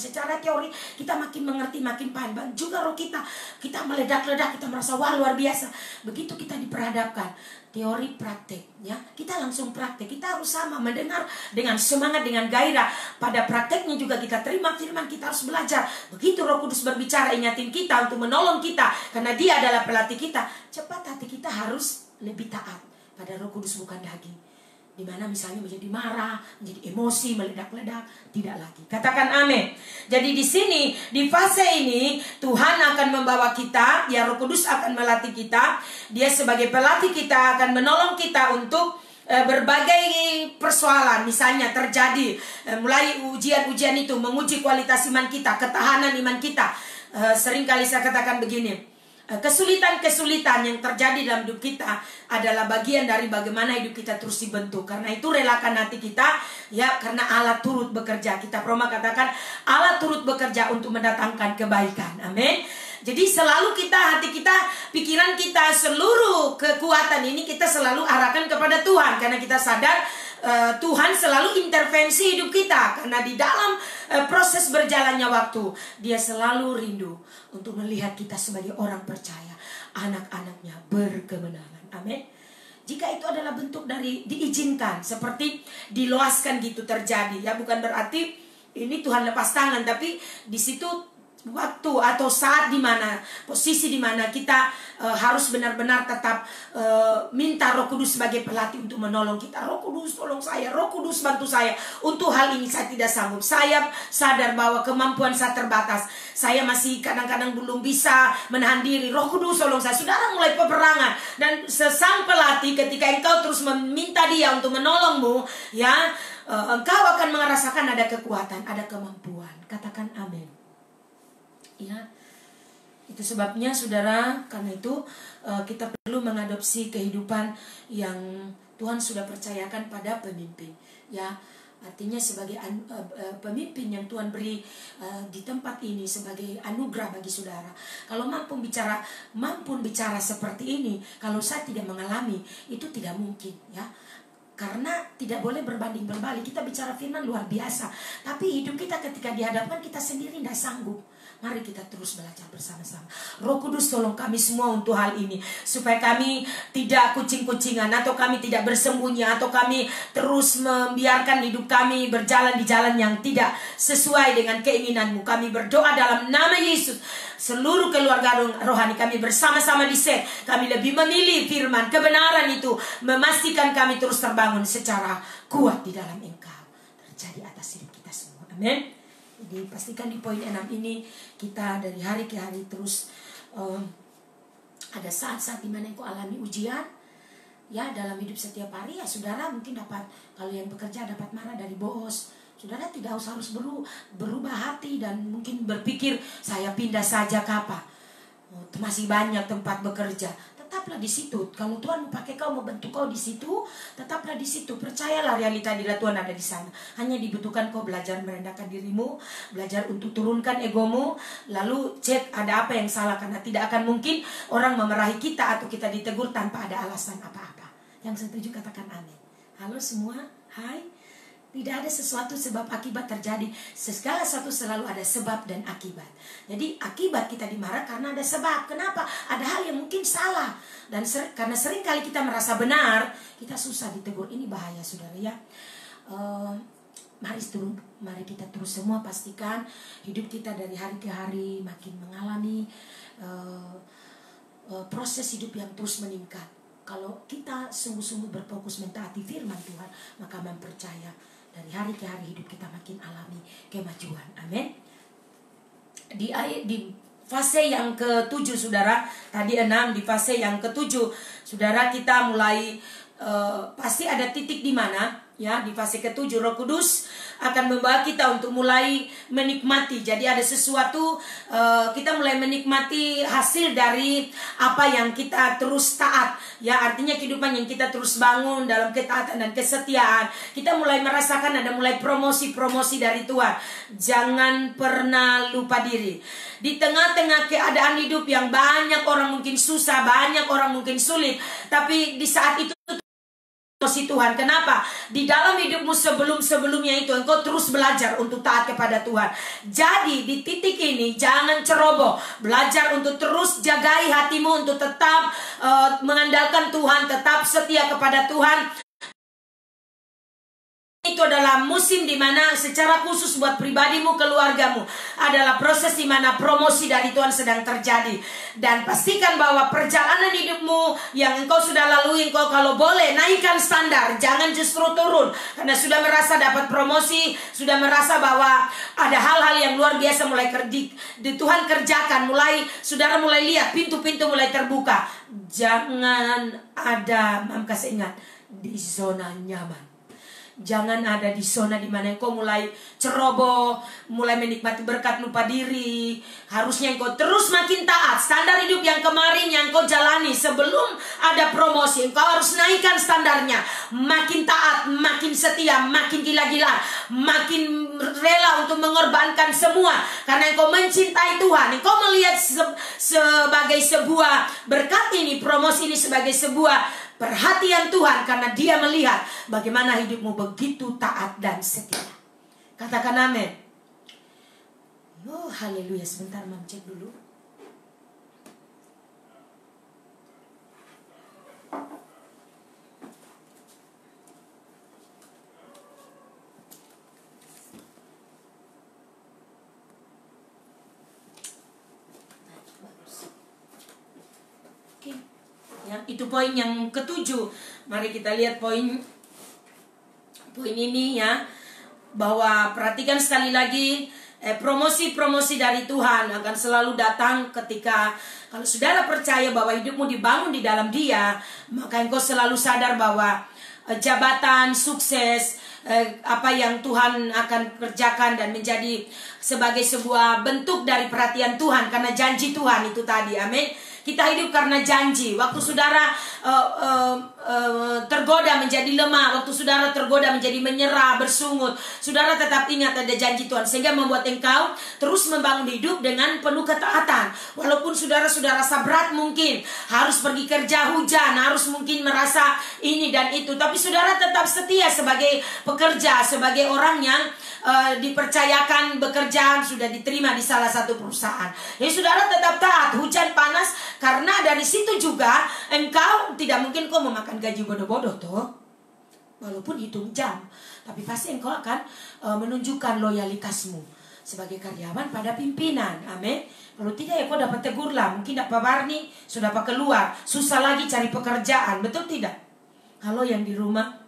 secara teori, kita makin mengerti, makin paham. Juga roh kita meledak-ledak, kita merasa wah luar biasa. Begitu kita diperhadapkan teori praktek, ya kita langsung praktek. Kita harus sama mendengar dengan semangat, dengan gairah. Pada prakteknya juga kita terima firman, kita harus belajar. Begitu Roh Kudus berbicara, ingatin kita untuk menolong kita, karena Dia adalah pelatih kita. Cepat hati kita harus lebih taat pada Roh Kudus, bukan daging. Dimana misalnya menjadi marah, menjadi emosi, meledak-ledak, tidak lagi. Katakan amin. Jadi di sini, di fase ini, Tuhan akan membawa kita, ya Roh Kudus akan melatih kita. Dia sebagai pelatih kita akan menolong kita untuk berbagai persoalan. Misalnya terjadi, mulai ujian-ujian itu menguji kualitas iman kita, ketahanan iman kita. Seringkali saya katakan begini, kesulitan-kesulitan yang terjadi dalam hidup kita adalah bagian dari bagaimana hidup kita terus dibentuk. Karena itu relakan hati kita, ya, karena Allah turut bekerja. Kita Roma katakan Allah turut bekerja untuk mendatangkan kebaikan. Amin. Jadi selalu hati kita, pikiran kita, seluruh kekuatan ini kita selalu arahkan kepada Tuhan. Karena kita sadar Tuhan selalu intervensi hidup kita. Karena di dalam proses berjalannya waktu, Dia selalu rindu untuk melihat kita sebagai orang percaya, anak-anaknya berkemenangan. Amin. Jika itu adalah bentuk dari diizinkan, seperti diluaskan gitu terjadi, ya bukan berarti ini Tuhan lepas tangan, tapi di situ waktu atau saat di mana, posisi di mana kita harus benar-benar tetap minta Roh Kudus sebagai pelatih untuk menolong kita. Roh Kudus tolong saya, Roh Kudus bantu saya. Untuk hal ini saya tidak sanggup. Saya sadar bahwa kemampuan saya terbatas. Saya masih kadang-kadang belum bisa menahan diri. Roh Kudus tolong saya. Saudara mulai peperangan, dan sesang pelatih ketika engkau terus meminta dia untuk menolongmu, ya, engkau akan merasakan ada kekuatan, ada kemampuan. Katakan amin. Ya, itu sebabnya saudara, karena itu kita perlu mengadopsi kehidupan yang Tuhan sudah percayakan pada pemimpin. Ya, artinya sebagai pemimpin yang Tuhan beri di tempat ini sebagai anugerah bagi saudara. Kalau mampu bicara seperti ini, kalau saya tidak mengalami, itu tidak mungkin, ya. Karena tidak boleh berbanding berbalik. Kita bicara firman luar biasa, tapi hidup kita ketika dihadapkan kita sendiri tidak sanggup. Mari kita terus belajar bersama-sama. Roh Kudus tolong kami semua untuk hal ini, supaya kami tidak kucing-kucingan, atau kami tidak bersembunyi, atau kami terus membiarkan hidup kami berjalan di jalan yang tidak sesuai dengan keinginan-Mu. Kami berdoa dalam nama Yesus. Seluruh keluarga rohani kami bersama-sama di set. Kami lebih memilih firman kebenaran itu, memastikan kami terus terbangun secara kuat di dalam Engkau. Terjadi atas hidup kita semua. Amin. Jadi pastikan di poin 6 ini kita dari hari ke hari terus ada saat-saat dimana engkau alami ujian, ya, dalam hidup setiap hari. Ya, saudara mungkin dapat, kalau yang bekerja dapat marah dari bos. Saudara tidak harus berubah hati dan mungkin berpikir saya pindah saja ke apa. Masih banyak tempat bekerja. Tetaplah di situ. Kalau Tuhan mau pakai kau, mau bentuk kau di situ, tetaplah di situ. Percayalah realita diri Tuhan ada di sana. Hanya dibutuhkan kau belajar merendahkan dirimu, belajar untuk turunkan egomu, lalu cek ada apa yang salah, karena tidak akan mungkin orang memarahi kita atau kita ditegur tanpa ada alasan apa-apa. Yang setuju katakan amin. Halo semua, hai. Tidak ada sesuatu sebab akibat terjadi. Segala sesuatu selalu ada sebab dan akibat. Jadi akibat kita dimarah karena ada sebab. Kenapa? Ada hal yang mungkin salah. Dan karena sering kali kita merasa benar, kita susah ditegur. Ini bahaya saudara, ya. Mari kita terus semua pastikan hidup kita dari hari ke hari makin mengalami proses hidup yang terus meningkat. Kalau kita sungguh-sungguh berfokus mentaati firman Tuhan, maka mempercaya dari hari ke hari hidup kita makin alami kemajuan. Amin. Di fase yang ke-7 saudara, tadi 6, di fase yang ke-7 saudara kita mulai pasti ada titik di mana, ya, di fase ke-7 Roh Kudus akan membawa kita untuk mulai menikmati. Jadi ada sesuatu, kita mulai menikmati hasil dari apa yang kita terus taat, ya, artinya kehidupan yang kita terus bangun dalam ketaatan dan kesetiaan. Kita mulai merasakan ada mulai promosi-promosi dari Tuhan. Jangan pernah lupa diri. Di tengah-tengah keadaan hidup yang banyak orang mungkin susah, banyak orang mungkin sulit, tapi di saat itu promosi Tuhan. Kenapa? Di dalam hidupmu sebelum-sebelumnya itu engkau terus belajar untuk taat kepada Tuhan. Jadi di titik ini jangan ceroboh. Belajar untuk terus jagai hatimu untuk tetap mengandalkan Tuhan, tetap setia kepada Tuhan. Itu adalah musim di mana secara khusus buat pribadimu, keluargamu, adalah proses di mana promosi dari Tuhan sedang terjadi. Dan pastikan bahwa perjalanan hidupmu yang engkau sudah lalui, engkau kalau boleh naikkan standar, jangan justru turun. Karena sudah merasa dapat promosi, sudah merasa bahwa ada hal-hal yang luar biasa mulai Tuhan kerjakan, saudara mulai lihat pintu-pintu mulai terbuka. Jangan ada, kasih ingat, di zona nyaman. Jangan ada di zona di mana engkau mulai ceroboh, mulai menikmati berkat lupa diri. Harusnya engkau terus makin taat. Standar hidup yang kemarin yang engkau jalani sebelum ada promosi, engkau harus naikkan standarnya. Makin taat, makin setia, makin gila-gila, makin rela untuk mengorbankan semua. Karena engkau mencintai Tuhan. Engkau melihat sebagai sebuah berkat ini, promosi ini sebagai sebuah perhatian Tuhan, karena Dia melihat bagaimana hidupmu begitu taat dan setia. Katakan amin. Oh haleluya. Sebentar Mam cek dulu. Itu poin yang ketujuh. Mari kita lihat poin ini ya, bahwa perhatikan sekali lagi, promosi-promosi dari Tuhan akan selalu datang ketika kalau saudara percaya bahwa hidupmu dibangun di dalam Dia, maka engkau selalu sadar bahwa jabatan, sukses, apa yang Tuhan akan kerjakan dan menjadi sebagai sebuah bentuk dari perhatian Tuhan karena janji Tuhan itu tadi. Amin. Kita hidup karena janji. Waktu saudara tergoda menjadi lemah, waktu saudara tergoda menjadi menyerah, bersungut, saudara tetap ingat ada janji Tuhan, sehingga membuat engkau terus membangun hidup dengan penuh ketaatan. Walaupun saudara rasa berat, mungkin harus pergi kerja hujan, harus mungkin merasa ini dan itu, tapi saudara tetap setia sebagai pekerja, sebagai orang yang dipercayakan bekerjaan, sudah diterima di salah satu perusahaan. Jadi saudara tetap taat, hujan panas, karena dari situ juga engkau tidak mungkin kau memakan gaji bodoh-bodoh toh, walaupun hitung jam, tapi pasti engkau akan menunjukkan loyalitasmu sebagai karyawan pada pimpinan. Amin. Kalau tidak ya kau dapat tegur lah, mungkin Pak Barni sudah dapat keluar, susah lagi cari pekerjaan, betul tidak? Halo yang di rumah,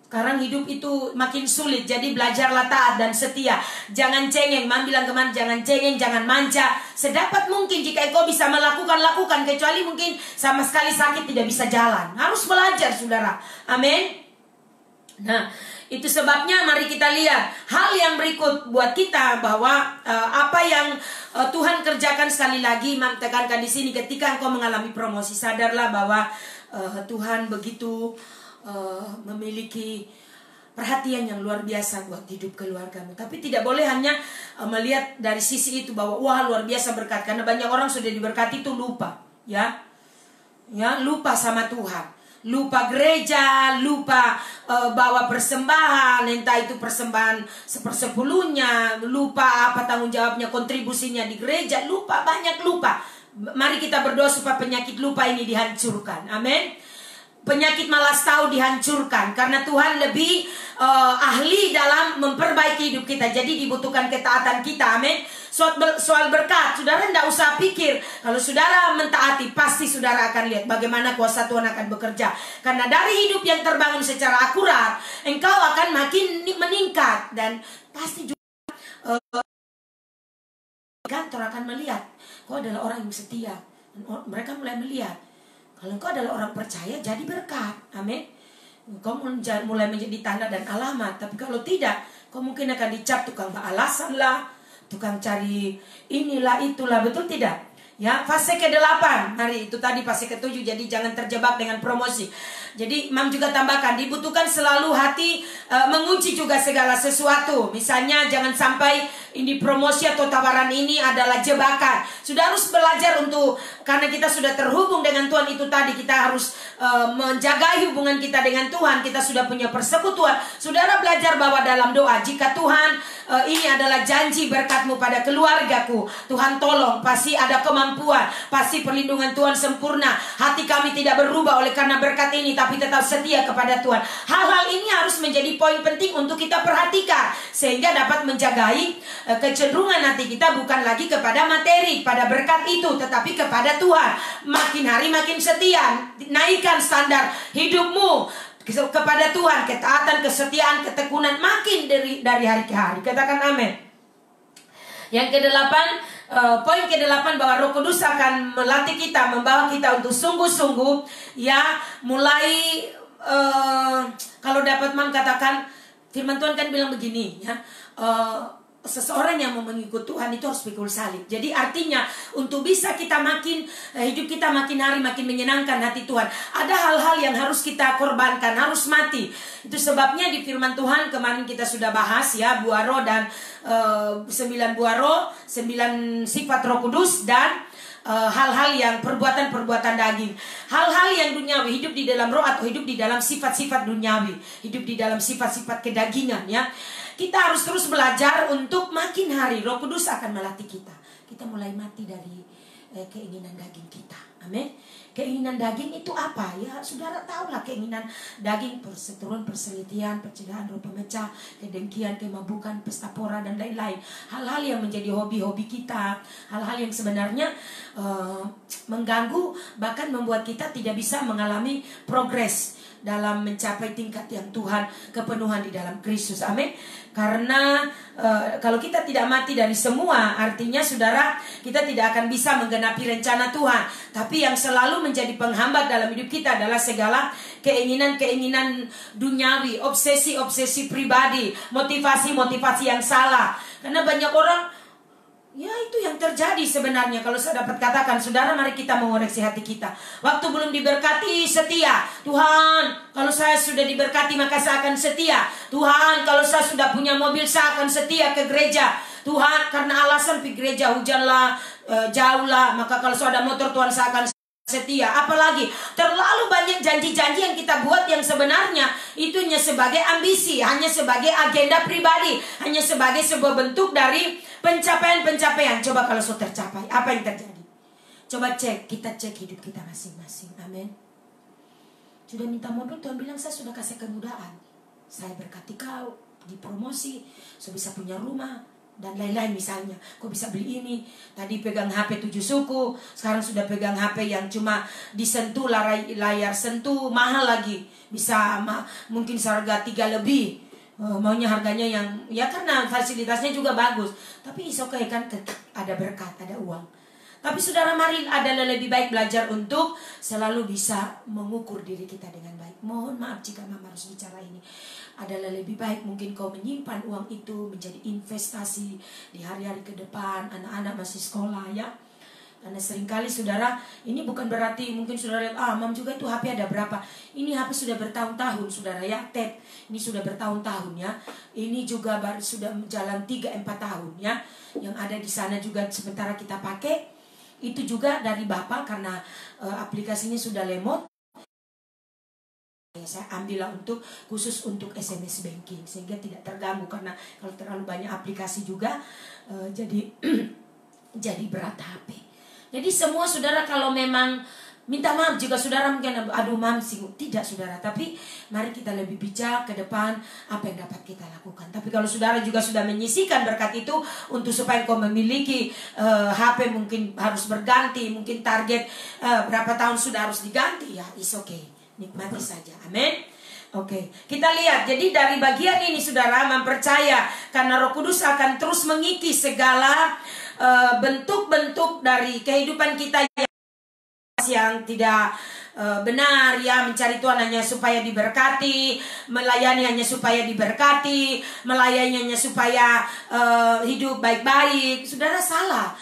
sekarang hidup itu makin sulit, jadi belajarlah taat dan setia. Jangan cengeng, Mam bilang kemarin, jangan cengeng, jangan manja. Sedapat mungkin jika engkau bisa lakukan, kecuali mungkin sama sekali sakit tidak bisa jalan. Harus belajar saudara, amin. Nah, itu sebabnya mari kita lihat hal yang berikut buat kita, bahwa apa yang Tuhan kerjakan. Sekali lagi Mam tekankan di sini, ketika engkau mengalami promosi, sadarlah bahwa Tuhan begitu memiliki perhatian yang luar biasa buat hidup keluargamu. Tapi tidak boleh hanya melihat dari sisi itu bahwa wah luar biasa berkat, karena banyak orang sudah diberkati itu lupa, ya lupa sama Tuhan, lupa gereja, lupa bawa persembahan, entah itu persembahan sepersepuluhnya, lupa apa tanggung jawabnya, kontribusinya di gereja, lupa. Mari kita berdoa supaya penyakit lupa ini dihancurkan, amin. Penyakit malas tahu dihancurkan, karena Tuhan lebih ahli dalam memperbaiki hidup kita. Jadi dibutuhkan ketaatan kita, amin. Soal berkat, saudara tidak usah pikir. Kalau saudara mentaati, pasti saudara akan lihat bagaimana kuasa Tuhan akan bekerja. Karena dari hidup yang terbangun secara akurat, engkau akan makin meningkat. Dan pasti juga kantor akan melihat kau adalah orang yang setia. Mereka mulai melihat kalau engkau adalah orang percaya, jadi berkat, amin. Engkau mulai menjadi tanda dan alamat. Tapi kalau tidak, kau mungkin akan dicap tukang alasan lah, tukang cari inilah itulah, betul tidak? Ya, fase ke-8. Mari, itu tadi fase ke-7. Jadi jangan terjebak dengan promosi. Jadi Mam juga tambahkan, dibutuhkan selalu hati mengunci juga segala sesuatu. Misalnya jangan sampai ini promosi atau tawaran ini adalah jebakan. Sudah harus belajar untuk, karena kita sudah terhubung dengan Tuhan itu tadi, kita harus menjaga hubungan kita dengan Tuhan. Kita sudah punya persekutuan. Saudara belajar bahwa dalam doa, jika Tuhan ini adalah janji berkatmu pada keluargaku, Tuhan tolong, pasti ada kemampuan, pasti perlindungan Tuhan sempurna. Hati kami tidak berubah oleh karena berkat ini, tapi tetap setia kepada Tuhan. Hal-hal ini harus menjadi poin penting untuk kita perhatikan, sehingga dapat menjagai kecenderungan hati kita bukan lagi kepada materi, pada berkat itu, tetapi kepada Tuhan. Makin hari makin setia. Naikkan standar hidupmu kepada Tuhan, ketaatan, kesetiaan, ketekunan makin dari hari ke hari. Katakan amin. Yang ke-8, poin ke-8, bahwa Roh Kudus akan melatih kita, membawa kita untuk sungguh-sungguh, ya, mulai kalau dapat Mam katakan, firman Tuhan kan bilang begini, ya, seseorang yang mau mengikut Tuhan itu harus pikul salib. Jadi artinya untuk bisa kita makin hidup kita makin hari makin menyenangkan hati Tuhan, ada hal-hal yang harus kita korbankan, harus mati. Itu sebabnya di firman Tuhan kemarin kita sudah bahas, ya, buah roh dan 9 buah roh, 9 sifat Roh Kudus, dan hal-hal yang perbuatan-perbuatan daging, hal-hal yang duniawi, hidup di dalam roh atau hidup di dalam sifat-sifat duniawi, hidup di dalam sifat-sifat kedagingan, ya. Kita harus terus belajar untuk makin hari Roh Kudus akan melatih kita. Kita mulai mati dari keinginan daging kita. Amin. Keinginan daging itu apa? Ya, saudara tahulah keinginan daging: perseteruan, perselisihan, percederaan, roh pemecah, kedengkian, kemabukan, pesta pora, dan lain-lain. Hal-hal yang menjadi hobi-hobi kita, hal-hal yang sebenarnya mengganggu, bahkan membuat kita tidak bisa mengalami progres dalam mencapai tingkat yang Tuhan, kepenuhan di dalam Kristus. Amin. Karena kalau kita tidak mati dari semua, artinya saudara, kita tidak akan bisa menggenapi rencana Tuhan. Tapi yang selalu menjadi penghambat dalam hidup kita adalah segala keinginan-keinginan duniawi, obsesi-obsesi pribadi, motivasi-motivasi yang salah. Karena banyak orang, ya itu yang terjadi sebenarnya. Kalau saya dapat katakan, saudara, mari kita mengoreksi hati kita. Waktu belum diberkati, setia. Tuhan, kalau saya sudah diberkati maka saya akan setia. Tuhan, kalau saya sudah punya mobil saya akan setia ke gereja. Tuhan, karena alasan di gereja hujanlah, jauhlah, maka kalau saya ada motor Tuhan saya akan setia. Apalagi terlalu banyak janji-janji yang kita buat yang sebenarnya itu hanya sebagai ambisi, hanya sebagai agenda pribadi, hanya sebagai sebuah bentuk dari pencapaian-pencapaian. Coba kalau sudah tercapai, apa yang terjadi? Coba kita cek hidup kita masing-masing. Amin. Sudah minta mobil, Tuhan bilang saya sudah kasih kemudahan. Saya berkati kau, dipromosi, saya bisa punya rumah, dan lain-lain misalnya. Kau bisa beli ini. Tadi pegang HP 7 suku, sekarang sudah pegang HP yang cuma disentuh, layar sentuh, mahal lagi. Bisa mungkin seharga 3 lebih. Maunya harganya yang, ya karena fasilitasnya juga bagus. Tapi oke kan, ada berkat, ada uang. Tapi saudara, mari adalah lebih baik belajar untuk selalu bisa mengukur diri kita dengan baik. Mohon maaf jika mama harus bicara ini. Adalah lebih baik mungkin kau menyimpan uang itu menjadi investasi di hari-hari ke depan. Anak-anak masih sekolah ya. Karena seringkali saudara, ini bukan berarti mungkin saudara lihat, mam juga itu HP ada berapa. Ini HP sudah bertahun-tahun saudara ya, Ted. Ini sudah bertahun-tahun ya. Ini juga sudah jalan 3-4 tahun ya. Yang ada di sana juga sementara kita pakai. Itu juga dari Bapak karena aplikasinya sudah lemot. Saya ambillah khusus untuk SMS banking sehingga tidak terganggu, karena kalau terlalu banyak aplikasi juga jadi berat HP. Jadi semua saudara, kalau memang minta maaf jika saudara mungkin aduh mam singgung, tidak saudara, tapi mari kita lebih bijak ke depan apa yang dapat kita lakukan. Tapi kalau saudara juga sudah menyisihkan berkat itu untuk supaya kau memiliki HP mungkin harus berganti, mungkin target berapa tahun sudah harus diganti, ya is okay, nikmati saja. Amin. Oke, kita lihat. Jadi dari bagian ini saudara, mempercaya karena Roh Kudus akan terus mengikis segala bentuk-bentuk dari kehidupan kita yang tidak benar ya. Mencari Tuhan hanya supaya diberkati, melayani hanya supaya diberkati, melayani hanya supaya hidup baik-baik. Saudara, salah.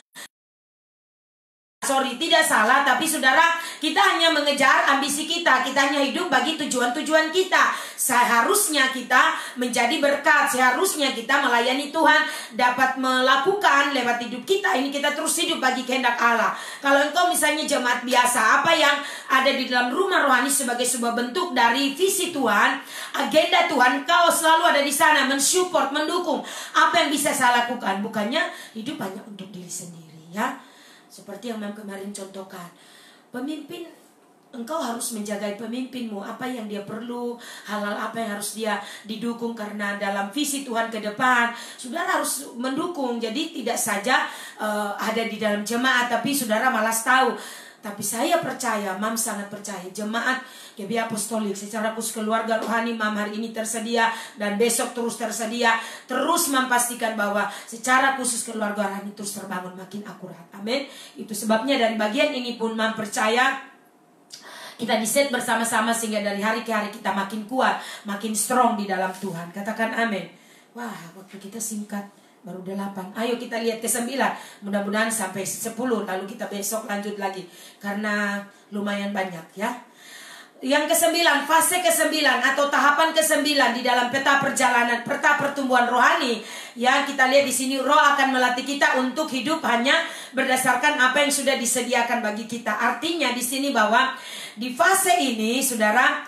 Tidak salah, tapi saudara, kita hanya mengejar ambisi kita. Kita hanya hidup bagi tujuan-tujuan kita. Seharusnya kita menjadi berkat. Seharusnya kita melayani Tuhan, dapat melakukan lewat hidup kita. Ini kita terus hidup bagi kehendak Allah. Kalau engkau misalnya jemaat biasa, apa yang ada di dalam rumah rohani sebagai sebuah bentuk dari visi Tuhan, agenda Tuhan, kau selalu ada di sana, mensupport, mendukung. Apa yang bisa saya lakukan? Bukannya hidup hanya untuk diri sendiri ya. Seperti yang kemarin contohkan, pemimpin, engkau harus menjaga pemimpinmu, apa yang dia perlu, hal-hal apa yang harus dia didukung, karena dalam visi Tuhan ke depan, saudara harus mendukung. Jadi tidak saja ada di dalam jemaat, tapi saudara malas tahu. Tapi saya percaya, mam sangat percaya, jemaat GBI Apostolik secara khusus keluarga rohani, mam hari ini tersedia dan besok terus tersedia, terus memastikan bahwa secara khusus keluarga rohani terus terbangun makin akurat. Amin. Itu sebabnya dari bagian ini pun mam percaya kita diset bersama-sama sehingga dari hari ke hari kita makin kuat, makin strong di dalam Tuhan. Katakan amin. Wah, waktu kita singkat, baru 8. Ayo kita lihat ke 9. Mudah-mudahan sampai 10. Lalu kita besok lanjut lagi, karena lumayan banyak ya. Yang ke-9, fase ke-9 atau tahapan ke-9 di dalam peta perjalanan, peta pertumbuhan rohani. Ya, kita lihat di sini Roh akan melatih kita untuk hidup hanya berdasarkan apa yang sudah disediakan bagi kita. Artinya di sini bahwa di fase ini saudara,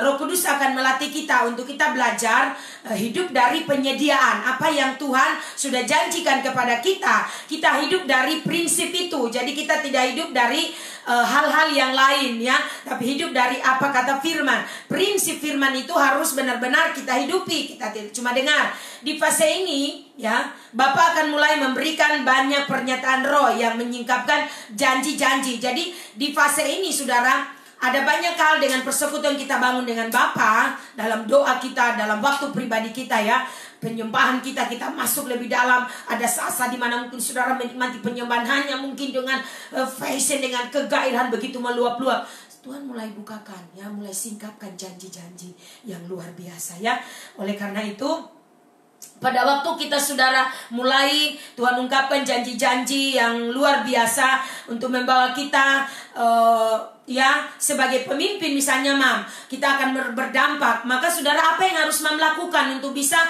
Roh Kudus akan melatih kita untuk kita belajar hidup dari penyediaan. Apa yang Tuhan sudah janjikan kepada kita, kita hidup dari prinsip itu. Jadi kita tidak hidup dari hal-hal yang lain ya, tapi hidup dari apa kata firman. Prinsip firman itu harus benar-benar kita hidupi. Kita tidak cuma dengar. Di fase ini ya, Bapak akan mulai memberikan banyak pernyataan roh yang menyingkapkan janji-janji. Jadi di fase ini saudara, ada banyak hal dengan persekutuan kita bangun dengan Bapa, dalam doa kita, dalam waktu pribadi kita ya, penyembahan kita masuk lebih dalam. Ada saat-saat di mana mungkin saudara menikmati penyembahan hanya mungkin dengan fashion, dengan kegairahan begitu meluap-luap. Tuhan mulai bukakan ya, mulai singkapkan janji-janji yang luar biasa ya. Oleh karena itu, pada waktu kita saudara mulai Tuhan ungkapkan janji-janji yang luar biasa untuk membawa kita ya sebagai pemimpin misalnya kita akan berdampak. Maka saudara, apa yang harus lakukan untuk bisa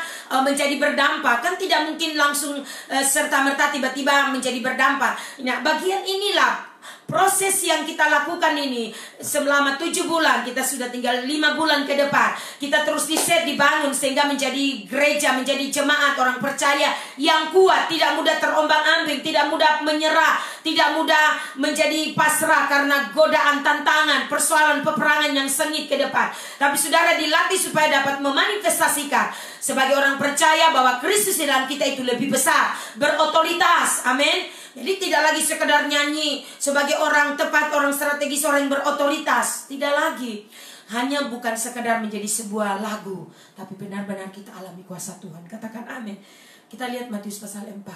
menjadi berdampak? Kan tidak mungkin langsung serta-merta tiba-tiba menjadi berdampak. Nah, bagian inilah proses yang kita lakukan ini selama 7 bulan. Kita sudah tinggal 5 bulan ke depan. Kita terus dibangun sehingga menjadi gereja, menjadi jemaat orang percaya yang kuat, tidak mudah terombang-ambing, tidak mudah menyerah, tidak mudah menjadi pasrah karena godaan, tantangan, persoalan, peperangan yang sengit ke depan. Tapi saudara dilatih supaya dapat memanifestasikan sebagai orang percaya bahwa Kristus di dalam kita itu lebih besar, berotoritas. Amin. Jadi tidak lagi sekedar nyanyi sebagai orang tepat, orang strategis, orang yang berotoritas. Tidak lagi. Hanya bukan sekedar menjadi sebuah lagu, tapi benar-benar kita alami kuasa Tuhan. Katakan amin. Kita lihat Matius pasal 4.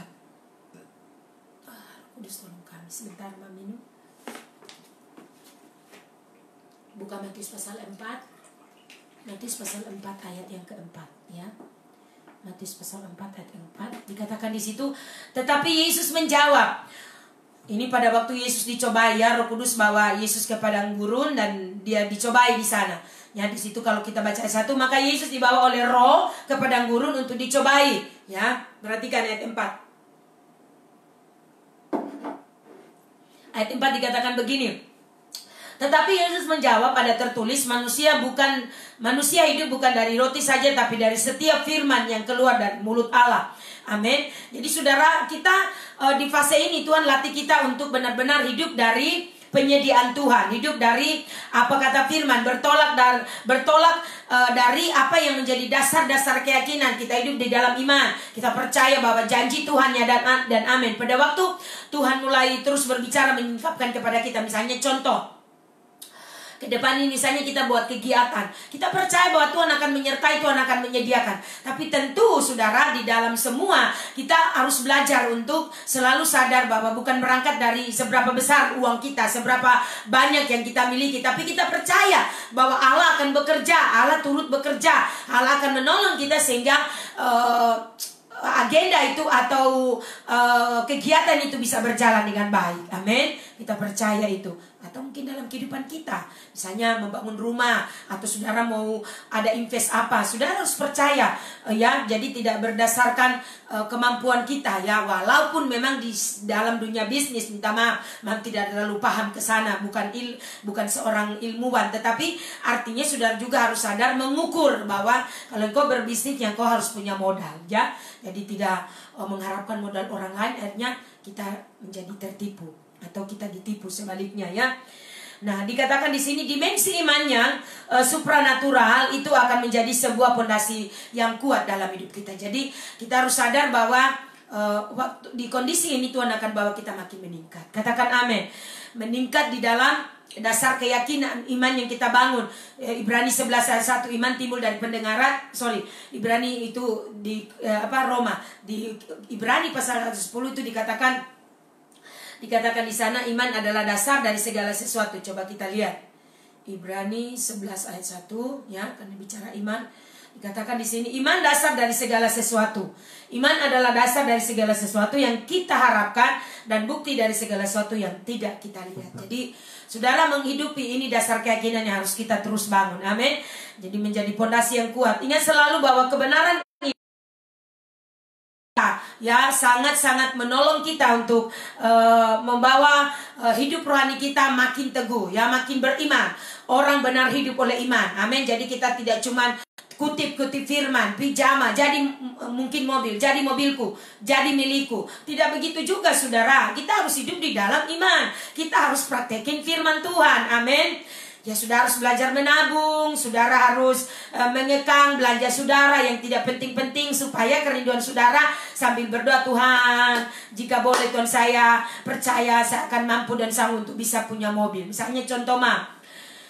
Kudus tolong kami. Sebentar minum. Buka Matius pasal 4. Matius pasal 4 ayat yang keempat ya. Matius pasal 4 ayat 4 dikatakan di situ, tetapi Yesus menjawab. Ini pada waktu Yesus dicobai ya, Roh Kudus bawa Yesus ke padang gurun dan dia dicobai di sana. Ya, di situ kalau kita baca ayat 1, maka Yesus dibawa oleh Roh ke padang gurun untuk dicobai. Ya, perhatikan ayat 4. Ayat 4 dikatakan begini. Tetapi Yesus menjawab, ada tertulis, manusia hidup bukan dari roti saja, tapi dari setiap firman yang keluar dari mulut Allah. Amin. Jadi saudara, kita di fase ini Tuhan latih kita untuk benar-benar hidup dari penyediaan Tuhan, hidup dari apa kata firman, bertolak dari apa yang menjadi dasar-dasar keyakinan. Kita hidup di dalam iman, kita percaya bahwa janji Tuhan ya dan amin. Pada waktu Tuhan mulai terus berbicara, menyingkapkan kepada kita, misalnya contoh ke depan ini misalnya kita buat kegiatan, kita percaya bahwa Tuhan akan menyertai, Tuhan akan menyediakan. Tapi tentu saudara, di dalam semua kita harus belajar untuk selalu sadar bahwa bukan berangkat dari seberapa besar uang kita, seberapa banyak yang kita miliki, tapi kita percaya bahwa Allah akan bekerja, Allah turut bekerja, Allah akan menolong kita sehingga agenda itu atau kegiatan itu bisa berjalan dengan baik. Amin. Kita percaya itu. Atau mungkin dalam kehidupan kita, misalnya membangun rumah, atau saudara mau ada invest apa, saudara harus percaya ya. Jadi tidak berdasarkan kemampuan kita ya, walaupun memang di dalam dunia bisnis, minta maaf, memang tidak terlalu paham ke sana, bukan seorang ilmuwan, tetapi artinya saudara juga harus sadar mengukur bahwa kalau engkau berbisnis yang kau harus punya modal ya. Jadi tidak mengharapkan modal orang lain, akhirnya kita menjadi tertipu atau kita ditipu sebaliknya ya. Nah, dikatakan di sini dimensi iman yang supranatural itu akan menjadi sebuah fondasi yang kuat dalam hidup kita. Jadi kita harus sadar bahwa waktu di kondisi ini Tuhan akan bawa kita makin meningkat. Katakan amin. Meningkat di dalam dasar keyakinan iman yang kita bangun. Ibrani 11 ayat 1, iman timbul dari pendengaran. Ibrani itu di Roma. Di Ibrani pasal 10 itu dikatakan di sana iman adalah dasar dari segala sesuatu. Coba kita lihat Ibrani 11 ayat 1 ya, karena bicara iman. Dikatakan di sini iman dasar dari segala sesuatu. Iman adalah dasar dari segala sesuatu yang kita harapkan dan bukti dari segala sesuatu yang tidak kita lihat. Jadi saudara menghidupi ini dasar keyakinan yang harus kita terus bangun. Amin. Jadi menjadi fondasi yang kuat. Ingat selalu bahwa kebenaran ya sangat-sangat menolong kita untuk membawa hidup rohani kita makin teguh, ya makin beriman. Orang benar hidup oleh iman. Amin. Jadi kita tidak cuma kutip-kutip firman, pijama, jadi mungkin mobil, jadi mobilku, jadi milikku. Tidak begitu juga saudara. Kita harus hidup di dalam iman. Kita harus praktekin firman Tuhan. Amin. Ya, saudara harus belajar menabung, saudara harus mengekang belanja saudara yang tidak penting-penting supaya kerinduan saudara sambil berdoa, Tuhan, jika boleh Tuhan saya percaya saya akan mampu dan sanggup untuk bisa punya mobil. Misalnya contoh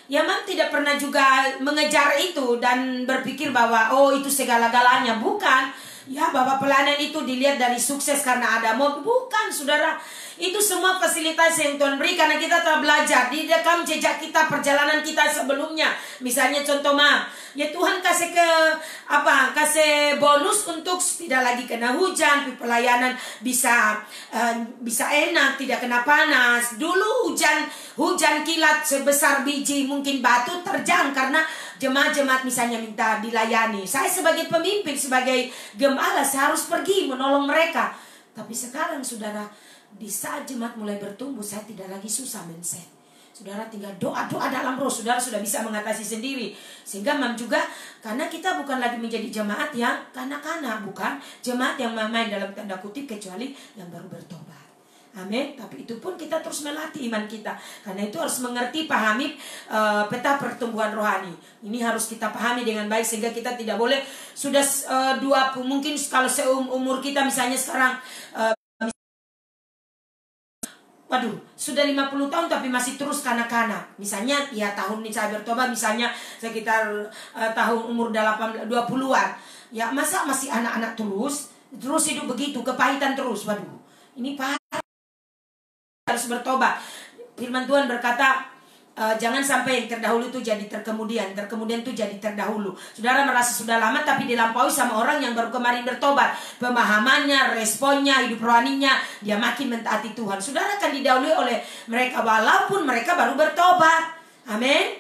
ya Mam tidak pernah juga mengejar itu dan berpikir bahwa oh itu segala-galanya. Bukan. Ya, bahwa pelayanan itu dilihat dari sukses karena ada mobil. Bukan, saudara. Itu semua fasilitas yang Tuhan beri karena kita telah belajar di rekam jejak kita, perjalanan kita sebelumnya. Misalnya contoh ya Tuhan kasih kasih bonus untuk tidak lagi kena hujan, pelayanan bisa enak, tidak kena panas. Dulu hujan kilat sebesar biji mungkin batu terjang karena jemaat-jemaat misalnya minta dilayani. Saya sebagai pemimpin, sebagai gembala, saya harus pergi menolong mereka. Tapi sekarang saudara, di saat jemaat mulai bertumbuh, saya tidak lagi susah men-set. Saudara tinggal doa-doa dalam roh, saudara sudah bisa mengatasi sendiri. Sehingga Mam juga, karena kita bukan lagi menjadi jemaat yang kanak-kanak, bukan jemaat yang main dalam tanda kutip, kecuali yang baru bertobat. Amin. Tapi itu pun kita terus melatih iman kita. Karena itu harus mengerti, pahami peta pertumbuhan rohani. Ini harus kita pahami dengan baik sehingga kita tidak boleh sudah 20, mungkin kalau seumur kita misalnya sekarang sudah 50 tahun tapi masih terus kanak-kanak. Misalnya ya tahun ini saya bertobat misalnya sekitar tahun umur 20-an. Ya masa masih anak-anak terus hidup begitu, kepahitan terus. Waduh, ini pahit. Harus bertobat. Firman Tuhan berkata, jangan sampai yang terdahulu itu jadi terkemudian itu jadi terdahulu. Saudara merasa sudah lama tapi dilampaui sama orang yang baru kemarin bertobat. Pemahamannya, responnya, hidup rohaninya, dia makin mentaati Tuhan. Saudara akan didahului oleh mereka walaupun mereka baru bertobat. Amin.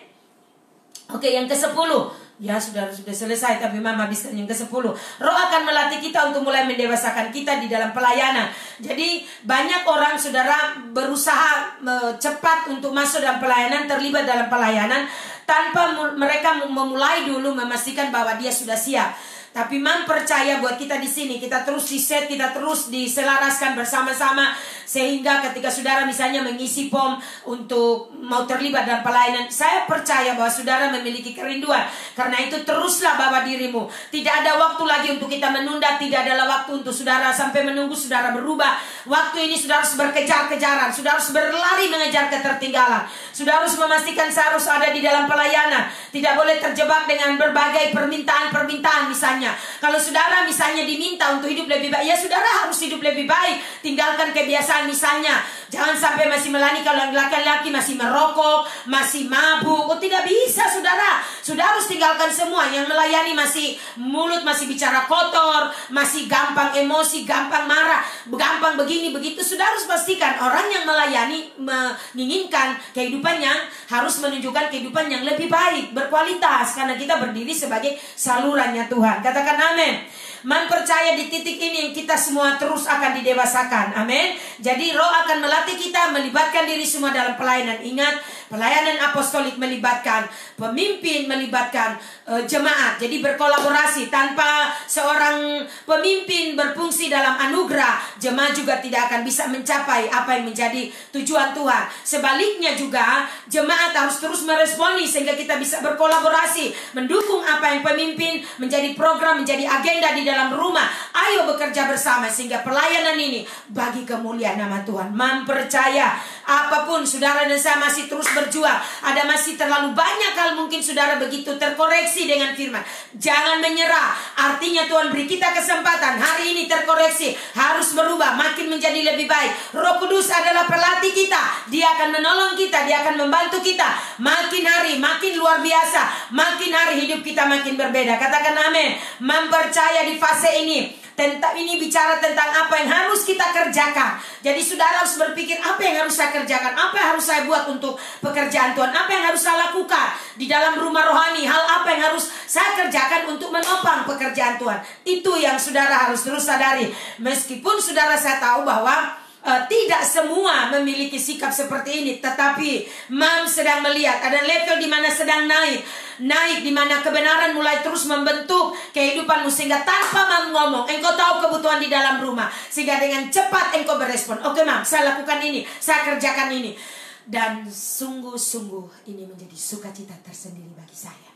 Oke, yang ke-10. Ya sudah selesai tapi Mama habiskan yang ke-10. Roh akan melatih kita untuk mulai mendewasakan kita di dalam pelayanan. Jadi banyak orang saudara berusaha cepat untuk masuk dalam pelayanan, terlibat dalam pelayanan tanpa mereka memulai dulu memastikan bahwa dia sudah siap. Tapi Mam percaya buat kita di sini, kita terus riset, kita terus diselaraskan bersama-sama sehingga ketika saudara misalnya mengisi pom untuk mau terlibat dalam pelayanan, saya percaya bahwa saudara memiliki kerinduan. Karena itu teruslah bawa dirimu. Tidak ada waktu lagi untuk kita menunda, tidak adalah waktu untuk saudara sampai menunggu saudara berubah. Waktu ini saudara harus berkejar-kejaran, saudara harus berlari mengejar ketertinggalan. Saudara harus memastikan saya harus ada di dalam pelayanan. Tidak boleh terjebak dengan berbagai permintaan-permintaan misalnya. Kalau saudara misalnya diminta untuk hidup lebih baik, ya saudara harus hidup lebih baik. Tinggalkan kebiasaan misalnya. Jangan sampai masih melayani kalau laki-laki masih merokok, masih mabuk. Oh tidak bisa saudara. Saudara harus tinggalkan semua. Yang melayani masih mulut masih bicara kotor, masih gampang emosi, gampang marah, gampang begini begitu. Saudara harus pastikan orang yang melayani menginginkan kehidupan yang harus menunjukkan kehidupan yang lebih baik, berkualitas. Karena kita berdiri sebagai salurannya Tuhan. Katakan amin. Man percaya di titik ini kita semua terus akan didewasakan. Amin. Jadi Roh akan melatih kita, melibatkan diri semua dalam pelayanan. Ingat, pelayanan apostolik melibatkan pemimpin, melibatkan jemaat. Jadi berkolaborasi. Tanpa seorang pemimpin berfungsi dalam anugerah, jemaat juga tidak akan bisa mencapai apa yang menjadi tujuan Tuhan. Sebaliknya juga jemaat harus terus meresponi sehingga kita bisa berkolaborasi, mendukung apa yang pemimpin menjadi program, menjadi agenda di dalam rumah. Ayo bekerja bersama sehingga pelayanan ini bagi kemuliaan nama Tuhan. Mempercaya apapun saudara dan saya masih terus berjuang. Ada masih terlalu banyak hal mungkin saudara begitu terkoreksi dengan firman. Jangan menyerah. Artinya Tuhan beri kita kesempatan hari ini terkoreksi, harus berubah, makin menjadi lebih baik. Roh Kudus adalah pelatih kita. Dia akan menolong kita, dia akan membantu kita makin hari makin luar luar biasa. Makin hari hidup kita makin berbeda. Katakan amin. Mempercaya di fase ini. Ini bicara tentang apa yang harus kita kerjakan. Jadi saudara harus berpikir, apa yang harus saya kerjakan, apa yang harus saya buat untuk pekerjaan Tuhan, apa yang harus saya lakukan di dalam rumah rohani, hal apa yang harus saya kerjakan untuk menopang pekerjaan Tuhan. Itu yang saudara harus terus sadari. Meskipun saudara, saya tahu bahwa tidak semua memiliki sikap seperti ini, tetapi Mam sedang melihat ada level di mana sedang naik di mana kebenaran mulai terus membentuk kehidupanmu, sehingga tanpa Mam ngomong, engkau tahu kebutuhan di dalam rumah, sehingga dengan cepat engkau berespon. Oke Mam, saya lakukan ini, saya kerjakan ini, dan sungguh-sungguh ini menjadi sukacita tersendiri bagi saya.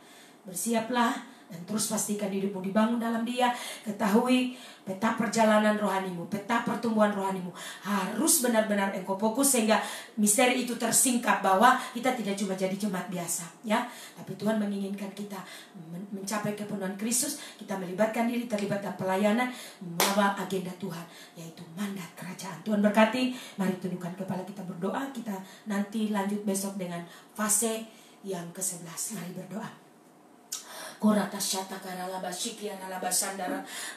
Bersiaplah dan terus pastikan hidupmu dibangun dalam Dia. Ketahui peta perjalanan rohanimu, peta pertumbuhan rohanimu harus benar-benar engkau fokus, sehingga misteri itu tersingkap bahwa kita tidak cuma jadi jemaat biasa, ya, tapi Tuhan menginginkan kita mencapai kepenuhan Kristus. Kita melibatkan diri, terlibat dalam pelayanan, membawa agenda Tuhan, yaitu mandat kerajaan. Tuhan berkati. Mari tundukkan kepala kita berdoa. Kita nanti lanjut besok dengan fase yang ke-11. Mari berdoa.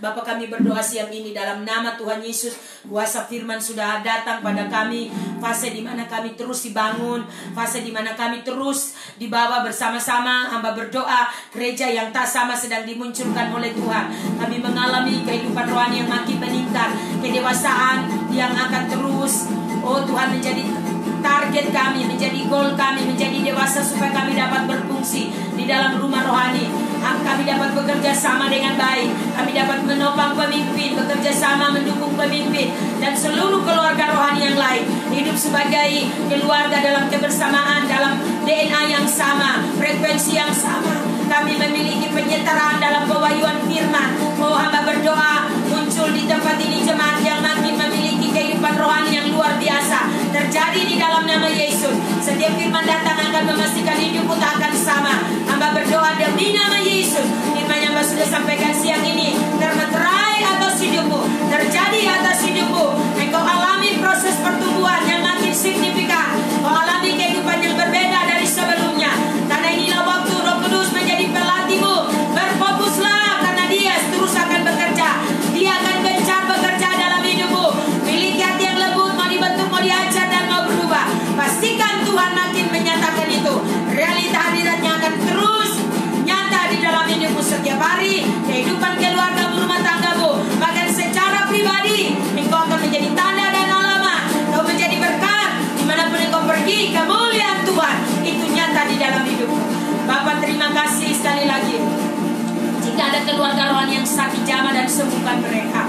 Bapa, kami berdoa siang ini dalam nama Tuhan Yesus. Kuasa firman sudah datang pada kami. Fase di mana kami terus dibangun, fase di mana kami terus dibawa bersama-sama. Hamba berdoa gereja yang tak sama sedang dimunculkan oleh Tuhan. Kami mengalami kehidupan rohani yang makin meningkat, kedewasaan yang akan terus, oh Tuhan, menjadi target kami, menjadi goal kami, menjadi dewasa supaya kami dapat berfungsi di dalam rumah rohani. Kami dapat bekerja sama dengan baik. Kami dapat menopang pemimpin, bekerja sama mendukung pemimpin dan seluruh keluarga rohani yang lain. Hidup sebagai keluarga dalam kebersamaan, dalam DNA yang sama, frekuensi yang sama. Kami memiliki penyetaraan dalam pewahyuan firman. Oh, hamba berdoa muncul di tempat ini jemaat yang makin memiliki kehidupan rohani yang luar biasa. Terjadi di dalam nama Yesus. Setiap firman datang akan memastikan hidupmu tak akan sama. Hamba berdoa demi nama Yesus. Firman yang Hamba sudah sampaikan siang ini termeterai atas hidupmu, terjadi atas hidupmu. Engkau alami proses pertumbuhan yang makin signifikan. Kau alami kehidupan yang berbeda dari sebelumnya. Karena inilah waktu Roh Kudus menjadi pelatihmu. Berfokuslah karena Dia terus akan bekerja. Dia akan gencar bekerja dalam hidupmu. Miliki hati yang lembut, mau dibentuk, mau diajar, dan mau berubah. Pastikan Tuhan makin menyatakan itu. Realita hadiratnya akan terus nyata di dalam hidupmu setiap hari. Kehidupan keluarga, rumah tanggamu, bahkan secara pribadi, engkau akan menjadi tanda dan alamat. Kau menjadi berkat dimanapun engkau pergi. Kemuliaan Tuhan itu nyata di dalam hidupmu. Bapa, terima kasih sekali lagi. Jika ada keluarga rohani yang sakit, jamah dan sembuhkan mereka.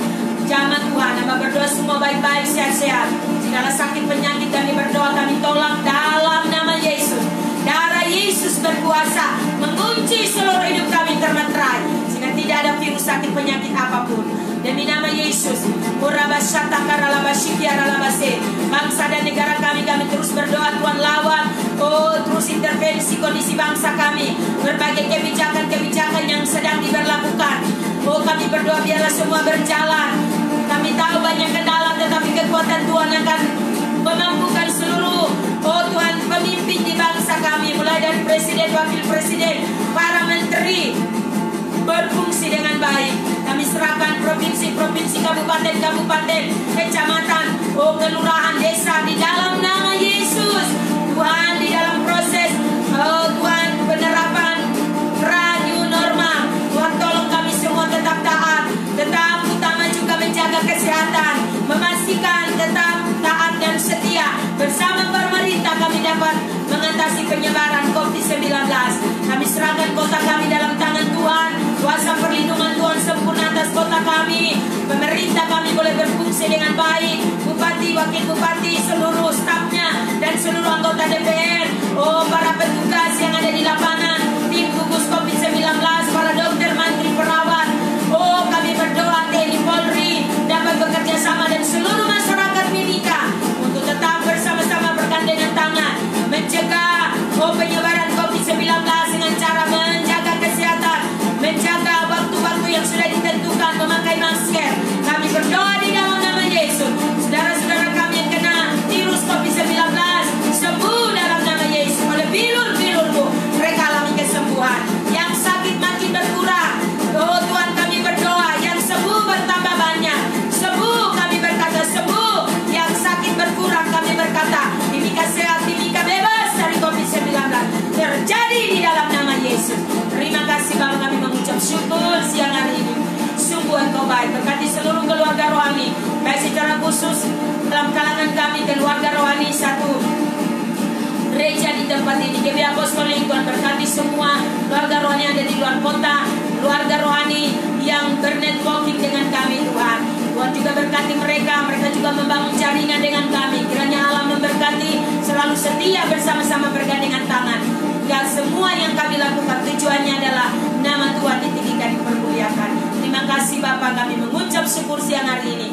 Jamah Tuhan, Hamba berdoa semua baik-baik, sehat-sehat. Segala sakit penyakit kami berdoa, kami tolak dalam nama Yesus. Darah Yesus berkuasa mengunci seluruh hidup kami termeterai, sehingga tidak ada virus sakit penyakit apapun. Demi nama Yesus, bangsa dan negara kami terus berdoa. Tuhan lawan, oh terus intervensi kondisi bangsa kami, berbagai kebijakan-kebijakan yang sedang diberlakukan. Oh kami berdoa biarlah semua berjalan. Kami tahu banyak kendala, tetapi kekuatan Tuhan akan memampukan seluruh, oh Tuhan, pemimpin di bangsa kami, mulai dari presiden, wakil presiden, para menteri, berfungsi dengan baik. Kami serahkan provinsi-provinsi, kabupaten-kabupaten, kecamatan, oh kelurahan, desa di dalam nama Yesus. Tuhan, di dalam proses, oh Tuhan, penerapan new normal, Tuhan tolong kami semua tetap taat, tetap utama juga menjaga kesehatan, memastikan tetap taat dan setia. Bersama pemerintah kami dapat mengatasi penyebaran COVID-19. Kami serahkan kota kami dalam tangan Tuhan. Kuasa perlindungan Tuhan sempurna atas kota kami. Pemerintah kami boleh berfungsi dengan baik. Bupati, wakil bupati, seluruh tempat ini. GBI Apostolik, Tuhan berkati semua keluarga rohani yang ada di luar kota, keluarga rohani yang bernetworking dengan kami Tuhan. Tuhan juga berkati mereka juga membangun jaringan dengan kami. Kiranya Allah memberkati, selalu setia bersama-sama bergandengan tangan. Ya, semua yang kami lakukan tujuannya adalah nama Tuhan ditinggikan, dipermuliakan. Terima kasih Bapa, kami mengucap syukur siang hari ini.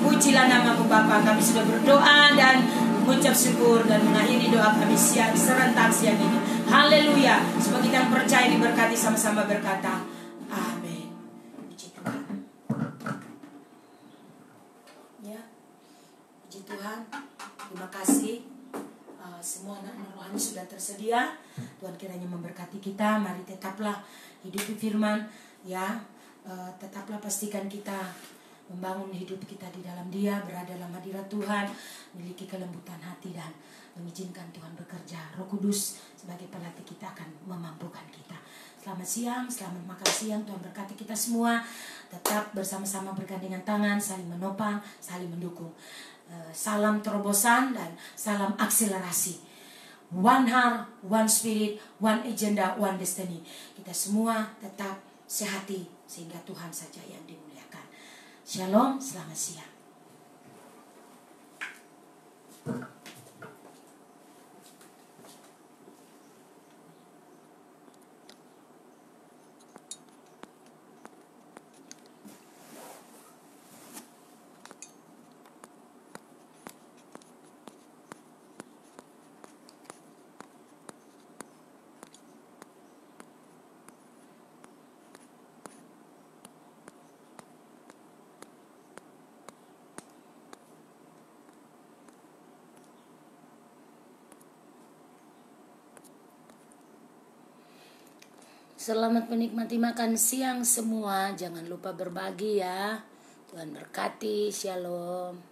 Pujilah namamu Bapa, kami sudah berdoa dan mengucap syukur dan mengakhiri doa kami serentak siang ini. Haleluya. Semoga kita yang percaya diberkati sama-sama berkata amin. Puji Tuhan. Ya, puji Tuhan. Terima kasih. Semua anak-anak rohani sudah tersedia. Tuhan kiranya memberkati kita. Mari tetaplah hidupi firman. Ya, tetaplah pastikan kita membangun hidup kita di dalam Dia, berada dalam hadirat Tuhan, memiliki kelembutan hati dan mengizinkan Tuhan bekerja. Roh Kudus sebagai pelatih kita akan memampukan kita. Selamat siang, selamat makan siang. Tuhan berkati kita semua. Tetap bersama-sama bergandengan tangan, saling menopang, saling mendukung. Salam terobosan dan salam akselerasi. One heart, one spirit, one agenda, one destiny. Kita semua tetap sehati sehingga Tuhan saja yang dimuliakan. Shalom, selamat siang. Selamat menikmati makan siang semua. Jangan lupa berbagi ya. Tuhan berkati. Shalom.